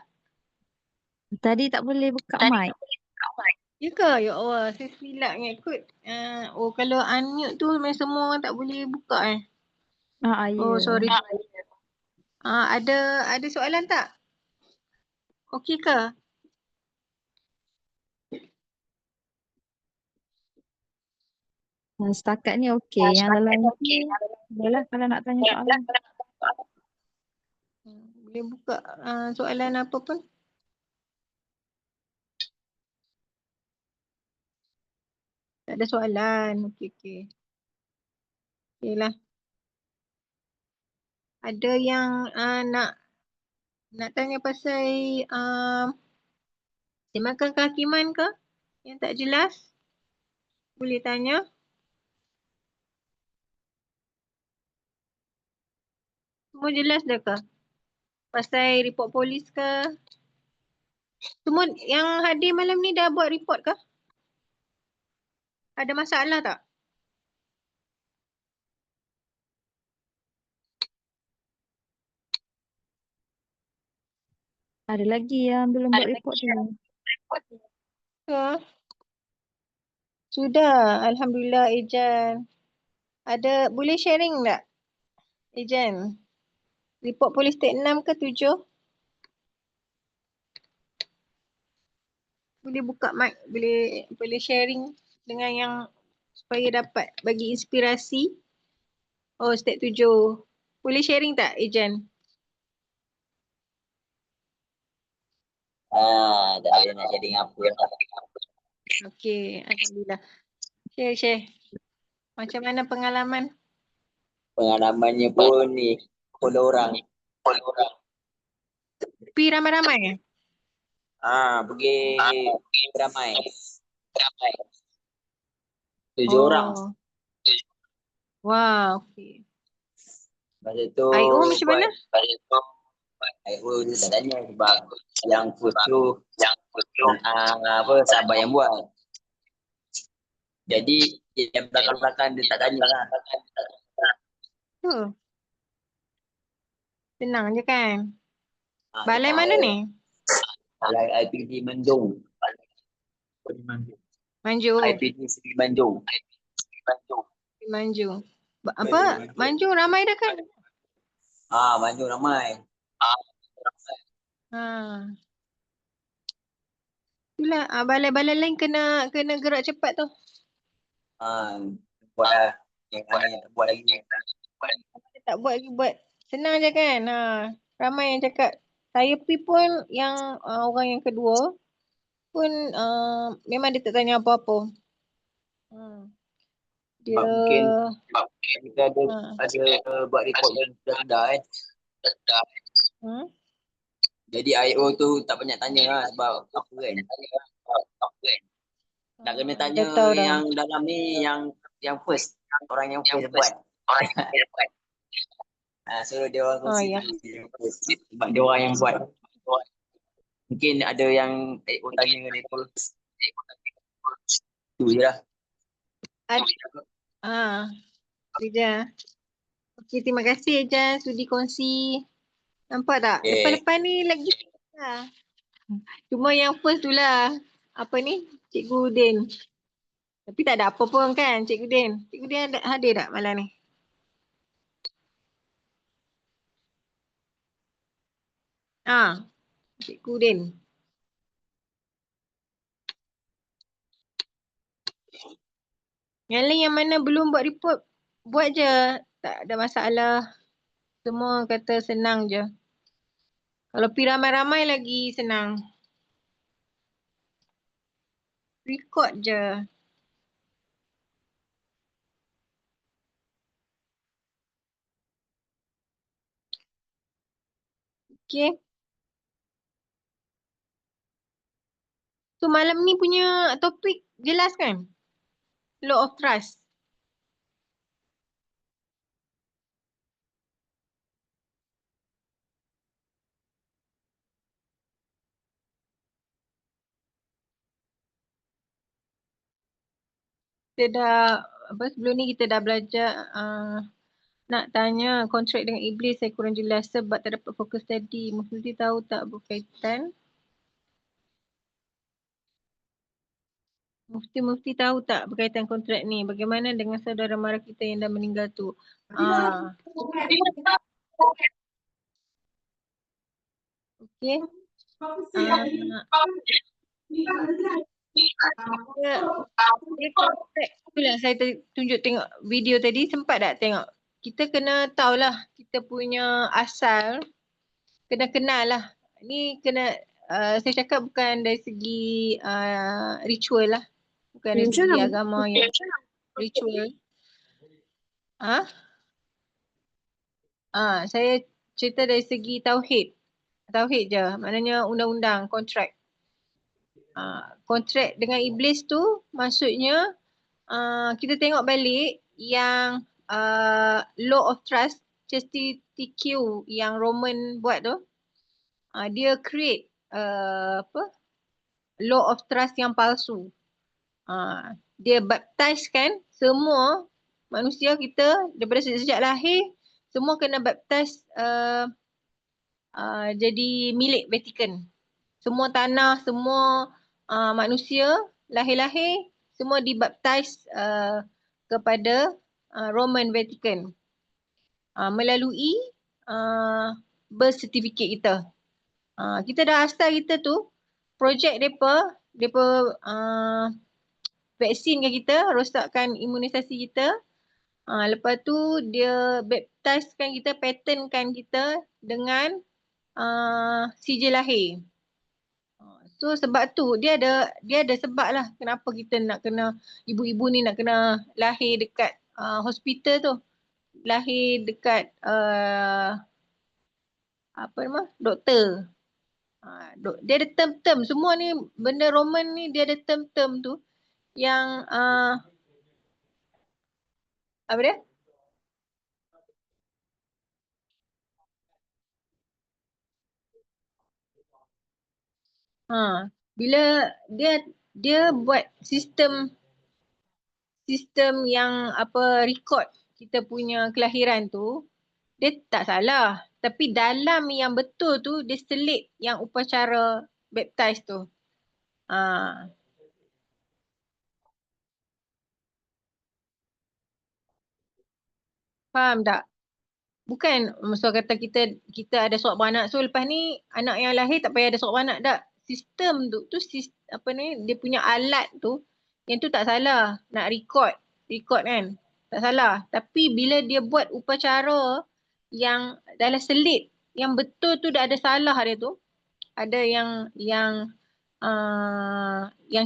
Tadi tak boleh buka mic.
Ya ke? Ya Allah, saya silap ingat kot. Kalau unmute tu memang semua orang tak boleh buka
Ya.
Oh, sorry. Ada soalan tak? Okey ke?
Setakat ni okey. Yang lain lagi, bolehlah kalau nak tanya soalan.
Boleh buka soalan apa pun. Tak ada soalan. Okey. Okey lah. Ada yang nak tanya pasal semakan kehakiman ke? Yang tak jelas? Boleh tanya. Semua jelas dah ke? Pasal report polis ke? Semua yang hadir malam ni dah buat report ke? Ada masalah tak?
Ada lagi yang belum buat report tu.
Ya. Sudah. Alhamdulillah Ejan. Boleh sharing tak? Ejan. Report polis tek 6 ke 7? Boleh buka mic. Boleh sharing dengan yang supaya dapat bagi inspirasi. Oh, step 7. Boleh sharing tak, Ejan?
Tak ada nak sharing apa lah.
Okey, alhamdulillah. Share. Macam mana pengalaman?
Pengalamannya pun ni, 10 orang.
Pergi ramai-ramai?
Pergi ramai. 7 orang.
Wah, okey.
Masa tu
IO macam mana?
IO dia tak tanya sebab yang first tu sahabat yang buat. Jadi yang belakang-belakang dia tak tanya lah.
Senang je kan? Balai mana ni?
Balai IPD Manjung.
Manjung.
IPD Seri Manjung.
Manjung. Apa? Manjung ramai dah kan?
Manjung ramai.
Itulah balai-balai lain kena gerak cepat tu.
Buat lah. Yang mana tak buat lagi.
Tak buat lagi buat. Senang je kan? Ramai yang cakap. Saya pergi pun yang orang yang kedua pun memang dia tak tanya apa-apa. Dia
Mungkin kita ada buat report yang sudah Jadi IO tu tak banyak tanya lah sebab apa kan. Tak kena tanya yang dalam ni yang first. Orang yang first buat. Suruh dia orang kongsi sebab dia orang yang buat. Mungkin ada yang IO tanya dengan dia tu. Tu je lah.
Ejan. Okey, terima kasih Ejan sudi kongsi. Nampak tak? Lepas-lepas ni lagi cuma yang first tu lah. Apa ni? Cikgu Udin. Tapi tak ada apa pun kan Cikgu Udin? Cikgu Udin hadir tak malam ni? Cikgu Udin. Yang lain yang mana belum buat report, buat je. Tak ada masalah. Semua kata senang je. Kalau pergi ramai-ramai lagi senang. Record je. Okay. So malam ni punya topik jelas kan? Law of trust. Sebelum ni kita dah belajar nak tanya kontrak dengan iblis saya kurang jelas sebab tak dapat fokus tadi. Mufti tahu tak berkaitan? Mufti tahu tak berkaitan kontrak ni? Bagaimana dengan saudara mara kita yang dah meninggal tu? Okey. dia contract. Itulah saya tunjuk tengok video tadi, sempat tak tengok? Kita kena tahulah kita punya asal, kena kenal lah. Ni kena saya cakap bukan dari segi ritual lah, bukan dari segi agama yang ritual. Saya cerita dari segi tauhid. Tauhid je, maknanya undang-undang, kontrak. Kontrak dengan iblis tu maksudnya kita tengok balik yang law of trust, CTQ yang Roman buat tu, dia create law of trust yang palsu. Dia baptizekan semua manusia kita daripada sejak lahir, semua kena baptize jadi milik Vatikan. Semua tanah, semua manusia lahir-lahir semua dibaptize kepada Roman Vatican melalui birth certificate kita. Kita dah asal kita tu, projek depa vaksin ke kita, rosakkan imunisasi kita. Lepas tu dia baptizekan kita, patentkan kita dengan sijil lahir. So sebab tu dia ada sebab lah kenapa kita nak kena, ibu-ibu ni nak kena lahir dekat hospital tu. Lahir dekat doktor. Dia ada term-term, semua ni benda Roman ni dia ada term-term tu yang apa dia? Bila dia buat sistem yang record kita punya kelahiran tu, dia tak salah. Tapi dalam yang betul tu dia selit yang upacara baptize tu. Faham tak? Bukan maksud kata kita ada suap beranak, so lepas ni anak yang lahir tak payah ada suap beranak tak. Sistem tu dia punya alat tu, yang tu tak salah. Nak record kan, tak salah. Tapi bila dia buat upacara yang dalam selit, yang betul tu dah ada salah dia tu, ada yang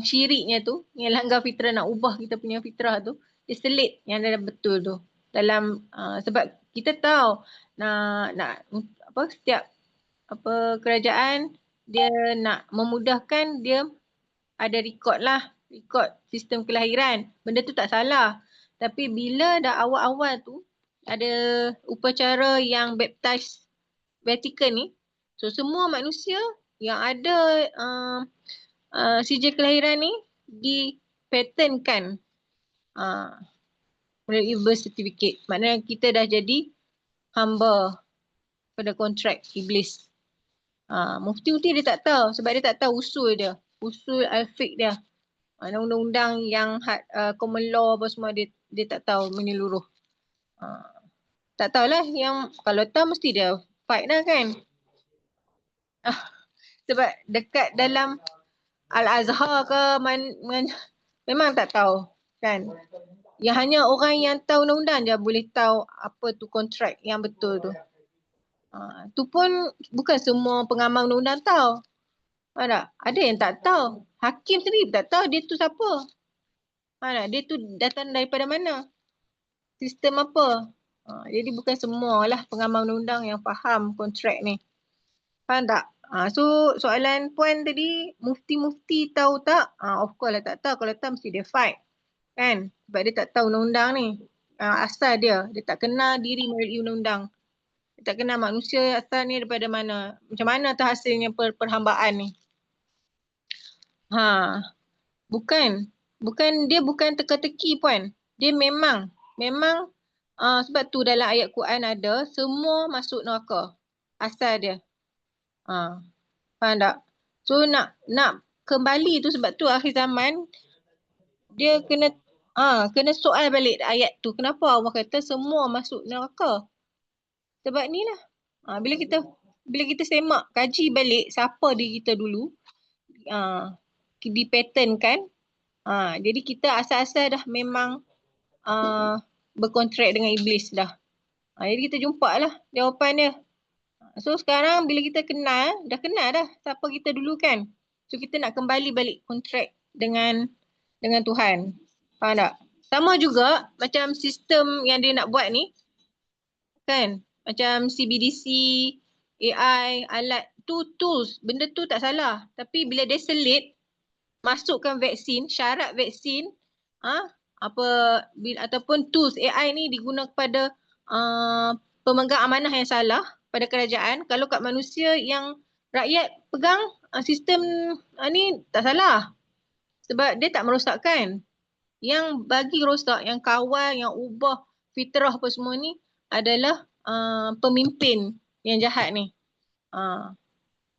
syiriknya tu, yang langgar fitrah, nak ubah kita punya fitrah tu, dia selit yang dah betul tu dalam sebab kita tahu setiap kerajaan dia nak memudahkan, dia ada record sistem kelahiran. Benda tu tak salah. Tapi bila dah awal-awal tu ada upacara yang baptize Vatikan ni, so semua manusia yang ada sijil kelahiran ni dipatentkan melalui birth certificate. Maknanya kita dah jadi hamba pada kontrak iblis. Mufti-mufti dia tak tahu sebab dia tak tahu usul al-fiqh dia. Undang-undang yang common law apa semua dia tak tahu menyeluruh. Tak tahulah, yang kalau tahu mesti dia fight dah kan. Sebab dekat dalam Al-Azhar ke memang tak tahu kan. Yang hanya orang yang tahu undang-undang je boleh tahu apa tu kontrak yang betul tu. Tu pun bukan semua pengamal undang-undang tahu. Ada yang tak tahu. Hakim sendiri tak tahu dia tu siapa. Dia tu datang daripada mana. Sistem apa. Jadi bukan semualah pengamal undang-undang yang faham kontrak ni. Faham tak? So soalan puan tadi, mufti-mufti tahu tak? Of course lah tak tahu. Kalau tahu mesti dia fight. Kan? Sebab dia tak tahu undang-undang ni. Asal dia tak kenal diri melalui undang-undang. Dia tak kenal manusia asal ni daripada mana. Macam mana tu hasilnya perhambaan ni. Dia bukan teka-teki puan. Dia memang sebab tu dalam ayat Quran ada semua masuk neraka. Asal dia. Faham tak? So nak kembali tu, sebab tu akhir zaman dia kena soal balik ayat tu. Kenapa Allah kata semua masuk neraka? Sebab ni lah. Bila kita semak, kaji balik siapa diri kita dulu, dipatternkan. Jadi kita asal-asal dah memang berkontrak dengan iblis dah. Jadi kita jumpa lah jawapan dia. So sekarang bila kita dah kenal dah siapa kita dulu kan. So kita nak kembali balik kontrak dengan Tuhan. Faham tak? Sama juga macam sistem yang dia nak buat ni. Kan? Macam CBDC, AI, alat tu tools. Benda tu tak salah. Tapi bila dia selit, masukkan vaksin, syarat vaksin, ataupun tools AI ni digunakan kepada pemegang amanah yang salah pada kerajaan. Kalau kat manusia yang rakyat pegang sistem ni tak salah. Sebab dia tak merosakkan. Yang bagi rosak, yang kawal, yang ubah fitrah apa semua ni adalah pemimpin yang jahat ni.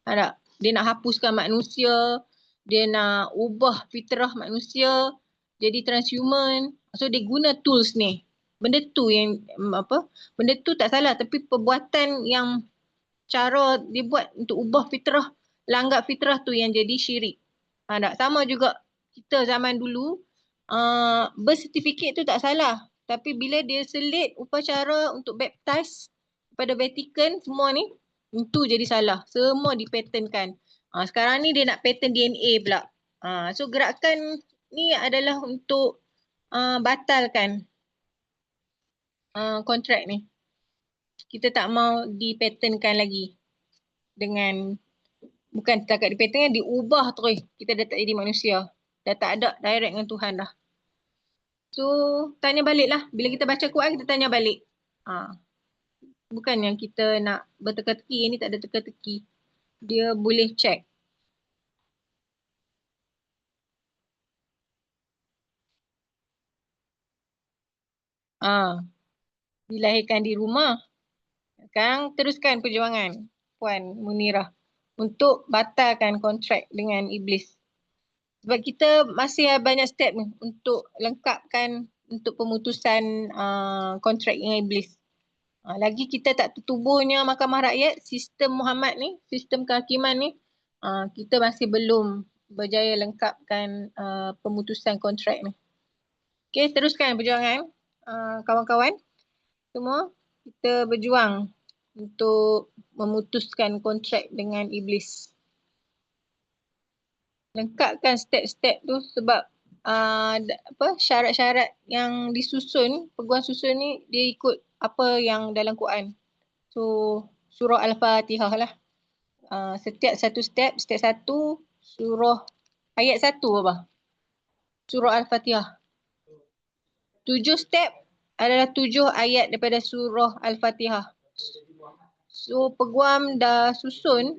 Tak? Dia nak hapuskan manusia, dia nak ubah fitrah manusia jadi transhuman. So dia guna tools ni. Benda tu yang benda tu tak salah, tapi perbuatan yang cara dia buat untuk ubah fitrah, langgar fitrah tu yang jadi syirik. Tak? Sama juga kita zaman dulu, birth certificate tu tak salah, tapi bila dia selit upacara untuk baptize pada Vatican semua ni, itu jadi salah. Semua dipatternkan. Sekarang ni dia nak pattern DNA pula. So gerakan ni adalah untuk batalkan kontrak ni. Kita tak mau dipatternkan lagi dengan, bukan setakat dipatternkan, diubah terus. Kita dah tak jadi manusia. Dah tak ada direct dengan Tuhan dah. So tanya balik lah. Bila kita baca Quran kita tanya balik. Bukan yang kita nak berteka-teki, ini tak ada teka-teki. Dia boleh check. Dilahirkan di rumah. Sekarang teruskan perjuangan Puan Munirah untuk batalkan kontrak dengan iblis. Sebab kita masih banyak step ni untuk lengkapkan untuk pemutusan kontrak dengan iblis. Lagi kita tak tertubuhnya Mahkamah Rakyat, sistem Muhammad ni, sistem kehakiman ni, kita masih belum berjaya lengkapkan pemutusan kontrak ni. Okay, teruskan perjuangan kawan-kawan semua. Kita berjuang untuk memutuskan kontrak dengan iblis. Lengkapkan step-step tu sebab syarat-syarat yang disusun, peguam susun ni dia ikut apa yang dalam Quran. So surah Al-Fatihah lah. Setiap satu step satu surah ayat satu apa? Surah Al-Fatihah. 7 step adalah 7 ayat daripada surah Al-Fatihah. So peguam dah susun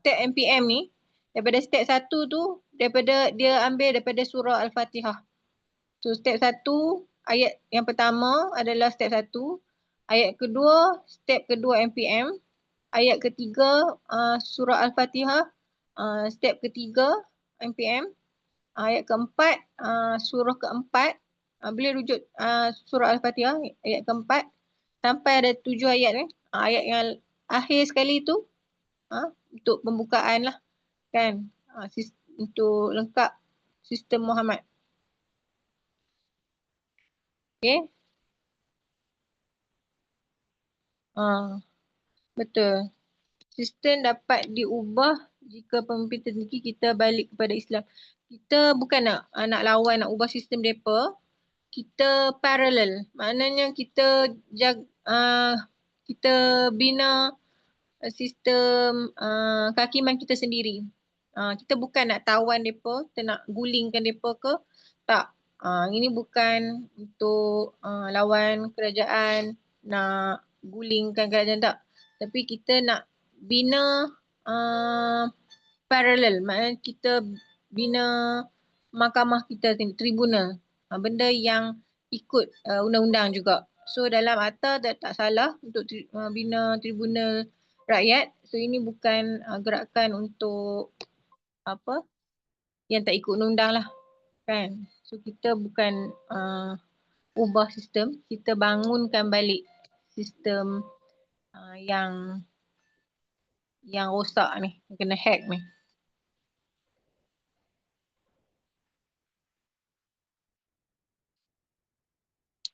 step MPM ni daripada step 1 tu, daripada dia ambil daripada surah Al-Fatihah. So step 1 ayat yang pertama adalah step 1. Ayat kedua, step kedua MPM. Ayat ketiga surah Al-Fatihah, step ketiga MPM. Ayat keempat, surah keempat. Boleh rujuk surah Al-Fatihah ayat keempat. Sampai ada 7 ayat ni. Ayat yang akhir sekali tu untuk pembukaan lah. Kan? Untuk lengkap sistem Muhammad. Okay. Betul. Sistem dapat diubah jika pemimpin tertinggi kita balik kepada Islam. Kita bukan nak lawan, nak ubah sistem mereka. Kita parallel. Maknanya kita kita bina sistem kehakiman kita sendiri. Kita bukan nak tawan mereka, kita nak gulingkan mereka ke. Tak. Ini bukan untuk lawan kerajaan, nak gulingkan kerajaan, tak. Tapi kita nak bina parallel. Maknanya kita bina mahkamah kita, tribunal. Benda yang ikut undang-undang juga. So dalam akta tak salah untuk bina tribunal rakyat. So ini bukan gerakan untuk yang tak ikut undang-undang lah. Kan? So kita bukan ubah sistem, kita bangunkan balik sistem yang rosak ni, yang kena hack ni.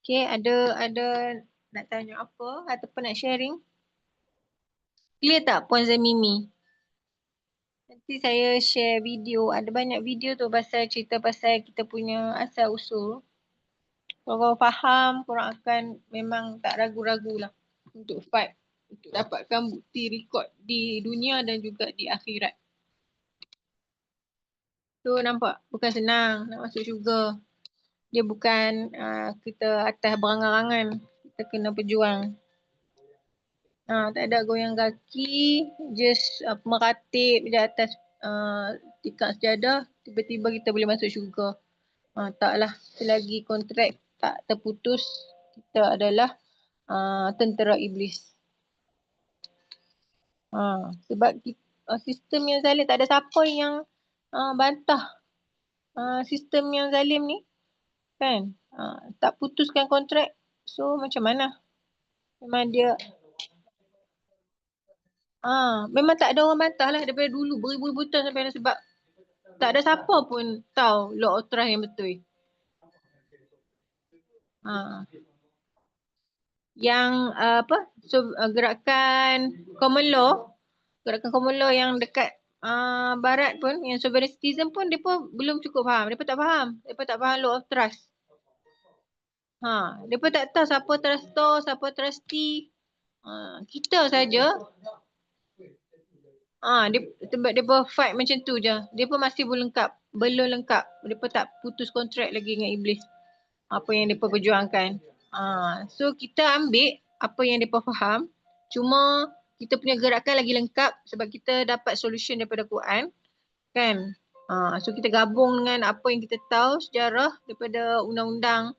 Okay, ada nak tanya apa ataupun nak sharing? Clear tak Puan Zamimi? Nanti saya share video, ada banyak video tu pasal cerita pasal kita punya asal usul. Kalau korang faham, korang akan memang tak ragu-ragu lah untuk fight, untuk dapatkan bukti rekod di dunia dan juga di akhirat. Tu nampak, bukan senang nak masuk syurga. Dia bukan kita atas berangan-angan, kita kena berjuang. Tak ada goyang kaki, just meratip je atas tikar sejadah, tiba-tiba kita boleh masuk syurga. Taklah, selagi kontrak tak terputus, kita adalah tentera iblis. Sebab sistem yang zalim, tak ada siapa yang bantah sistem yang zalim ni, kan? Tak putuskan kontrak, so macam mana? Memang dia memang tak ada orang bantah lah daripada dulu beribu-ribu tahun sampai ni, sebab tak ada siapa pun tahu law of trust yang betul. Yang gerakan common law yang dekat barat pun, yang sovereign citizen pun, mereka belum cukup faham. Mereka tak faham law of trust. Mereka tak tahu siapa trustor, siapa trustee. Kita saja. Sebab mereka fight macam tu je. Mereka masih belum lengkap. Mereka tak putus kontrak lagi dengan iblis. Apa yang mereka perjuangkan. So kita ambil apa yang mereka faham. Cuma kita punya gerakan lagi lengkap sebab kita dapat solution daripada Quran. Kan? So kita gabung dengan apa yang kita tahu sejarah daripada undang-undang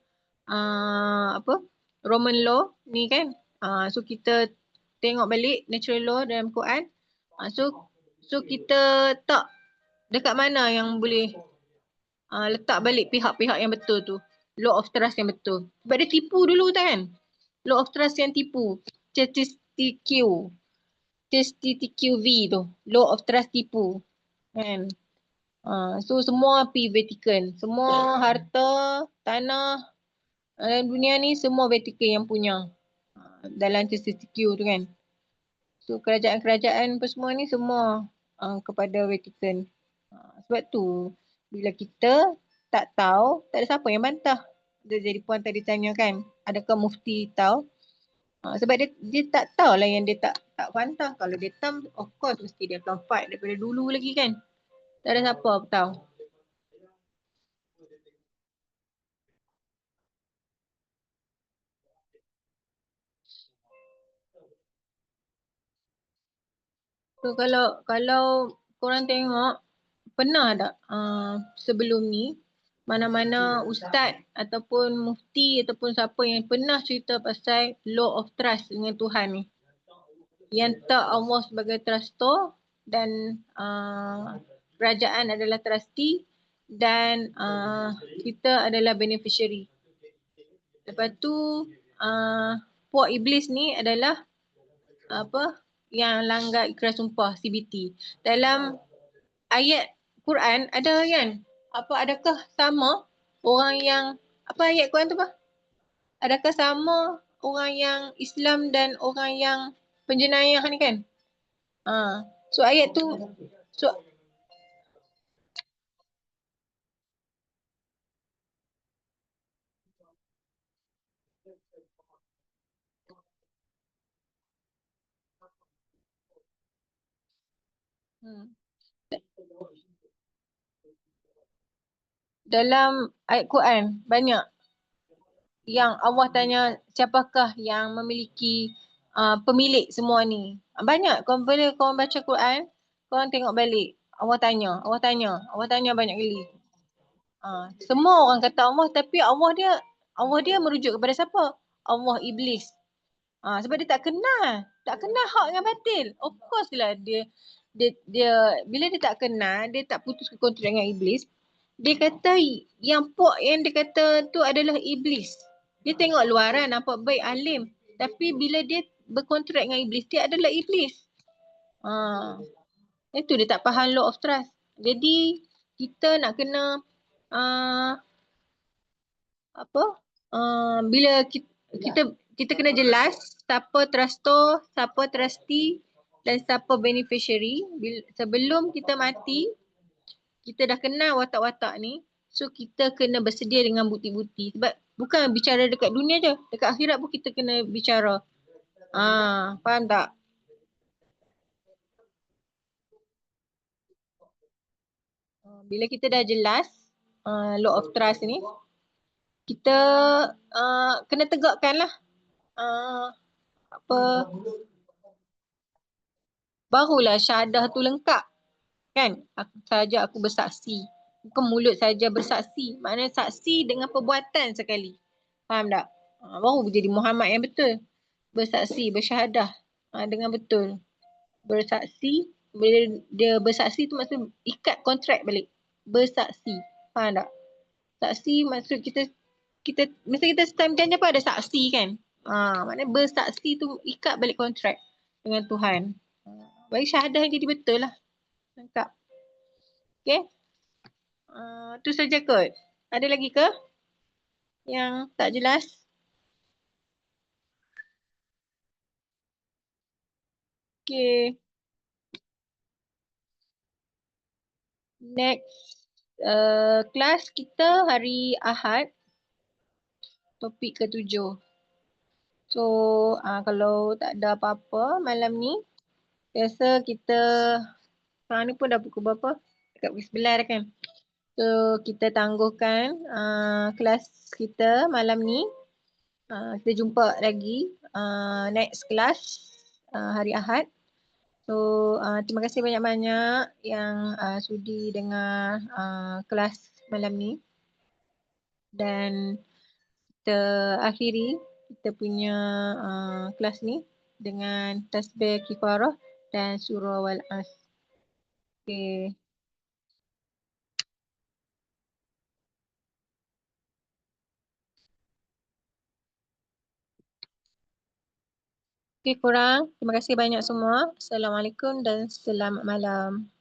Roman law ni kan. So kita tengok balik natural law dalam Quran. So kita tak dekat mana yang boleh letak balik pihak-pihak yang betul tu. Law of trust yang betul. Sebab dia tipu dulu kan. Law of trust yang tipu. TTQV tu. Law of trust tipu. Kan. So semua pergi Vatican. Semua harta, tanah dalam dunia ni semua Vatican yang punya. Dalam TTQ tu kan. So kerajaan-kerajaan apa semua ni semua kepada Vatican. Sebab tu bila kita tak tahu, tak ada siapa yang bantah. Jadi puan tadi tanya kan, adakah mufti tahu? Sebab dia tak tahu lah yang dia tak bantah. Kalau dia tahu, of course mesti dia akan fight daripada dulu lagi kan. Tak ada siapa tahu. So kalau korang tengok, pernah tak sebelum ni mana-mana ustaz ataupun mufti ataupun siapa yang pernah cerita pasal law of trust dengan Tuhan ni, yang tak Allah sebagai trustor dan kerajaan adalah trustee dan kita adalah beneficiary. Lepas tu puak iblis ni adalah yang langgar ikrar sumpah, CBT. Dalam ayat Quran ada kan? Adakah sama orang yang ayat Quran tu apa? Adakah sama orang yang Islam dan orang yang penjenayah ni kan? So ayat tu dalam ayat Quran banyak yang Allah tanya siapakah yang memiliki pemilik semua ni. Banyak, korang baca Quran, korang tengok balik. Allah tanya banyak kali. Semua orang kata Allah, tapi Allah dia merujuk kepada siapa? Allah iblis. Sebab dia tak kenal hak dengan batil. Of course lah dia bila dia tak kenal, dia tak putus kontrak dengan iblis. Dia kata yang dia kata tu adalah iblis. Dia tengok luaran nampak baik alim, tapi bila dia berkontrak dengan iblis, dia adalah iblis. Itu dia tak faham law of trust. Jadi kita nak kena bila kita kena jelas siapa trustor, siapa trustee dan siapa beneficiary. Sebelum kita mati, kita dah kenal watak-watak ni. So kita kena bersedia dengan bukti-bukti. Sebab bukan bicara dekat dunia je, dekat akhirat pun kita kena bicara. Faham tak? Bila kita dah jelas law of trust ni, kita kena tegakkan lah barulah syahadah tu lengkap kan. Aku bersaksi, bukan mulut saja bersaksi, maknanya saksi dengan perbuatan sekali. Faham tak? Baru jadi Muhammad yang betul. Bersaksi, bersyahadah dengan betul. Bersaksi, bila dia bersaksi tu maksud ikat kontrak balik. Bersaksi. Faham tak? Saksi maksud kita mesti kita stamp janji apa ada saksi kan. Maknanya bersaksi tu ikat balik kontrak dengan Tuhan. Bagi syahadah yang jadi betul lah. Lengkap. Okay. Tu saja kot. Ada lagi ke yang tak jelas? Okay. Next kelas kita hari Ahad. Topik ke-7. So kalau tak ada apa-apa malam ni, biasa kita sekarang ni pun dah pukul berapa? Dekat pukul 9 dah kan? So kita tangguhkan kelas kita malam ni. Kita jumpa lagi next kelas hari Ahad. So terima kasih banyak-banyak yang sudi dengar kelas malam ni. Dan kita akhiri kita punya kelas ni dengan tasbih kifarah dan surah wal-as. Okay. Okay korang, terima kasih banyak semua. Assalamualaikum dan selamat malam.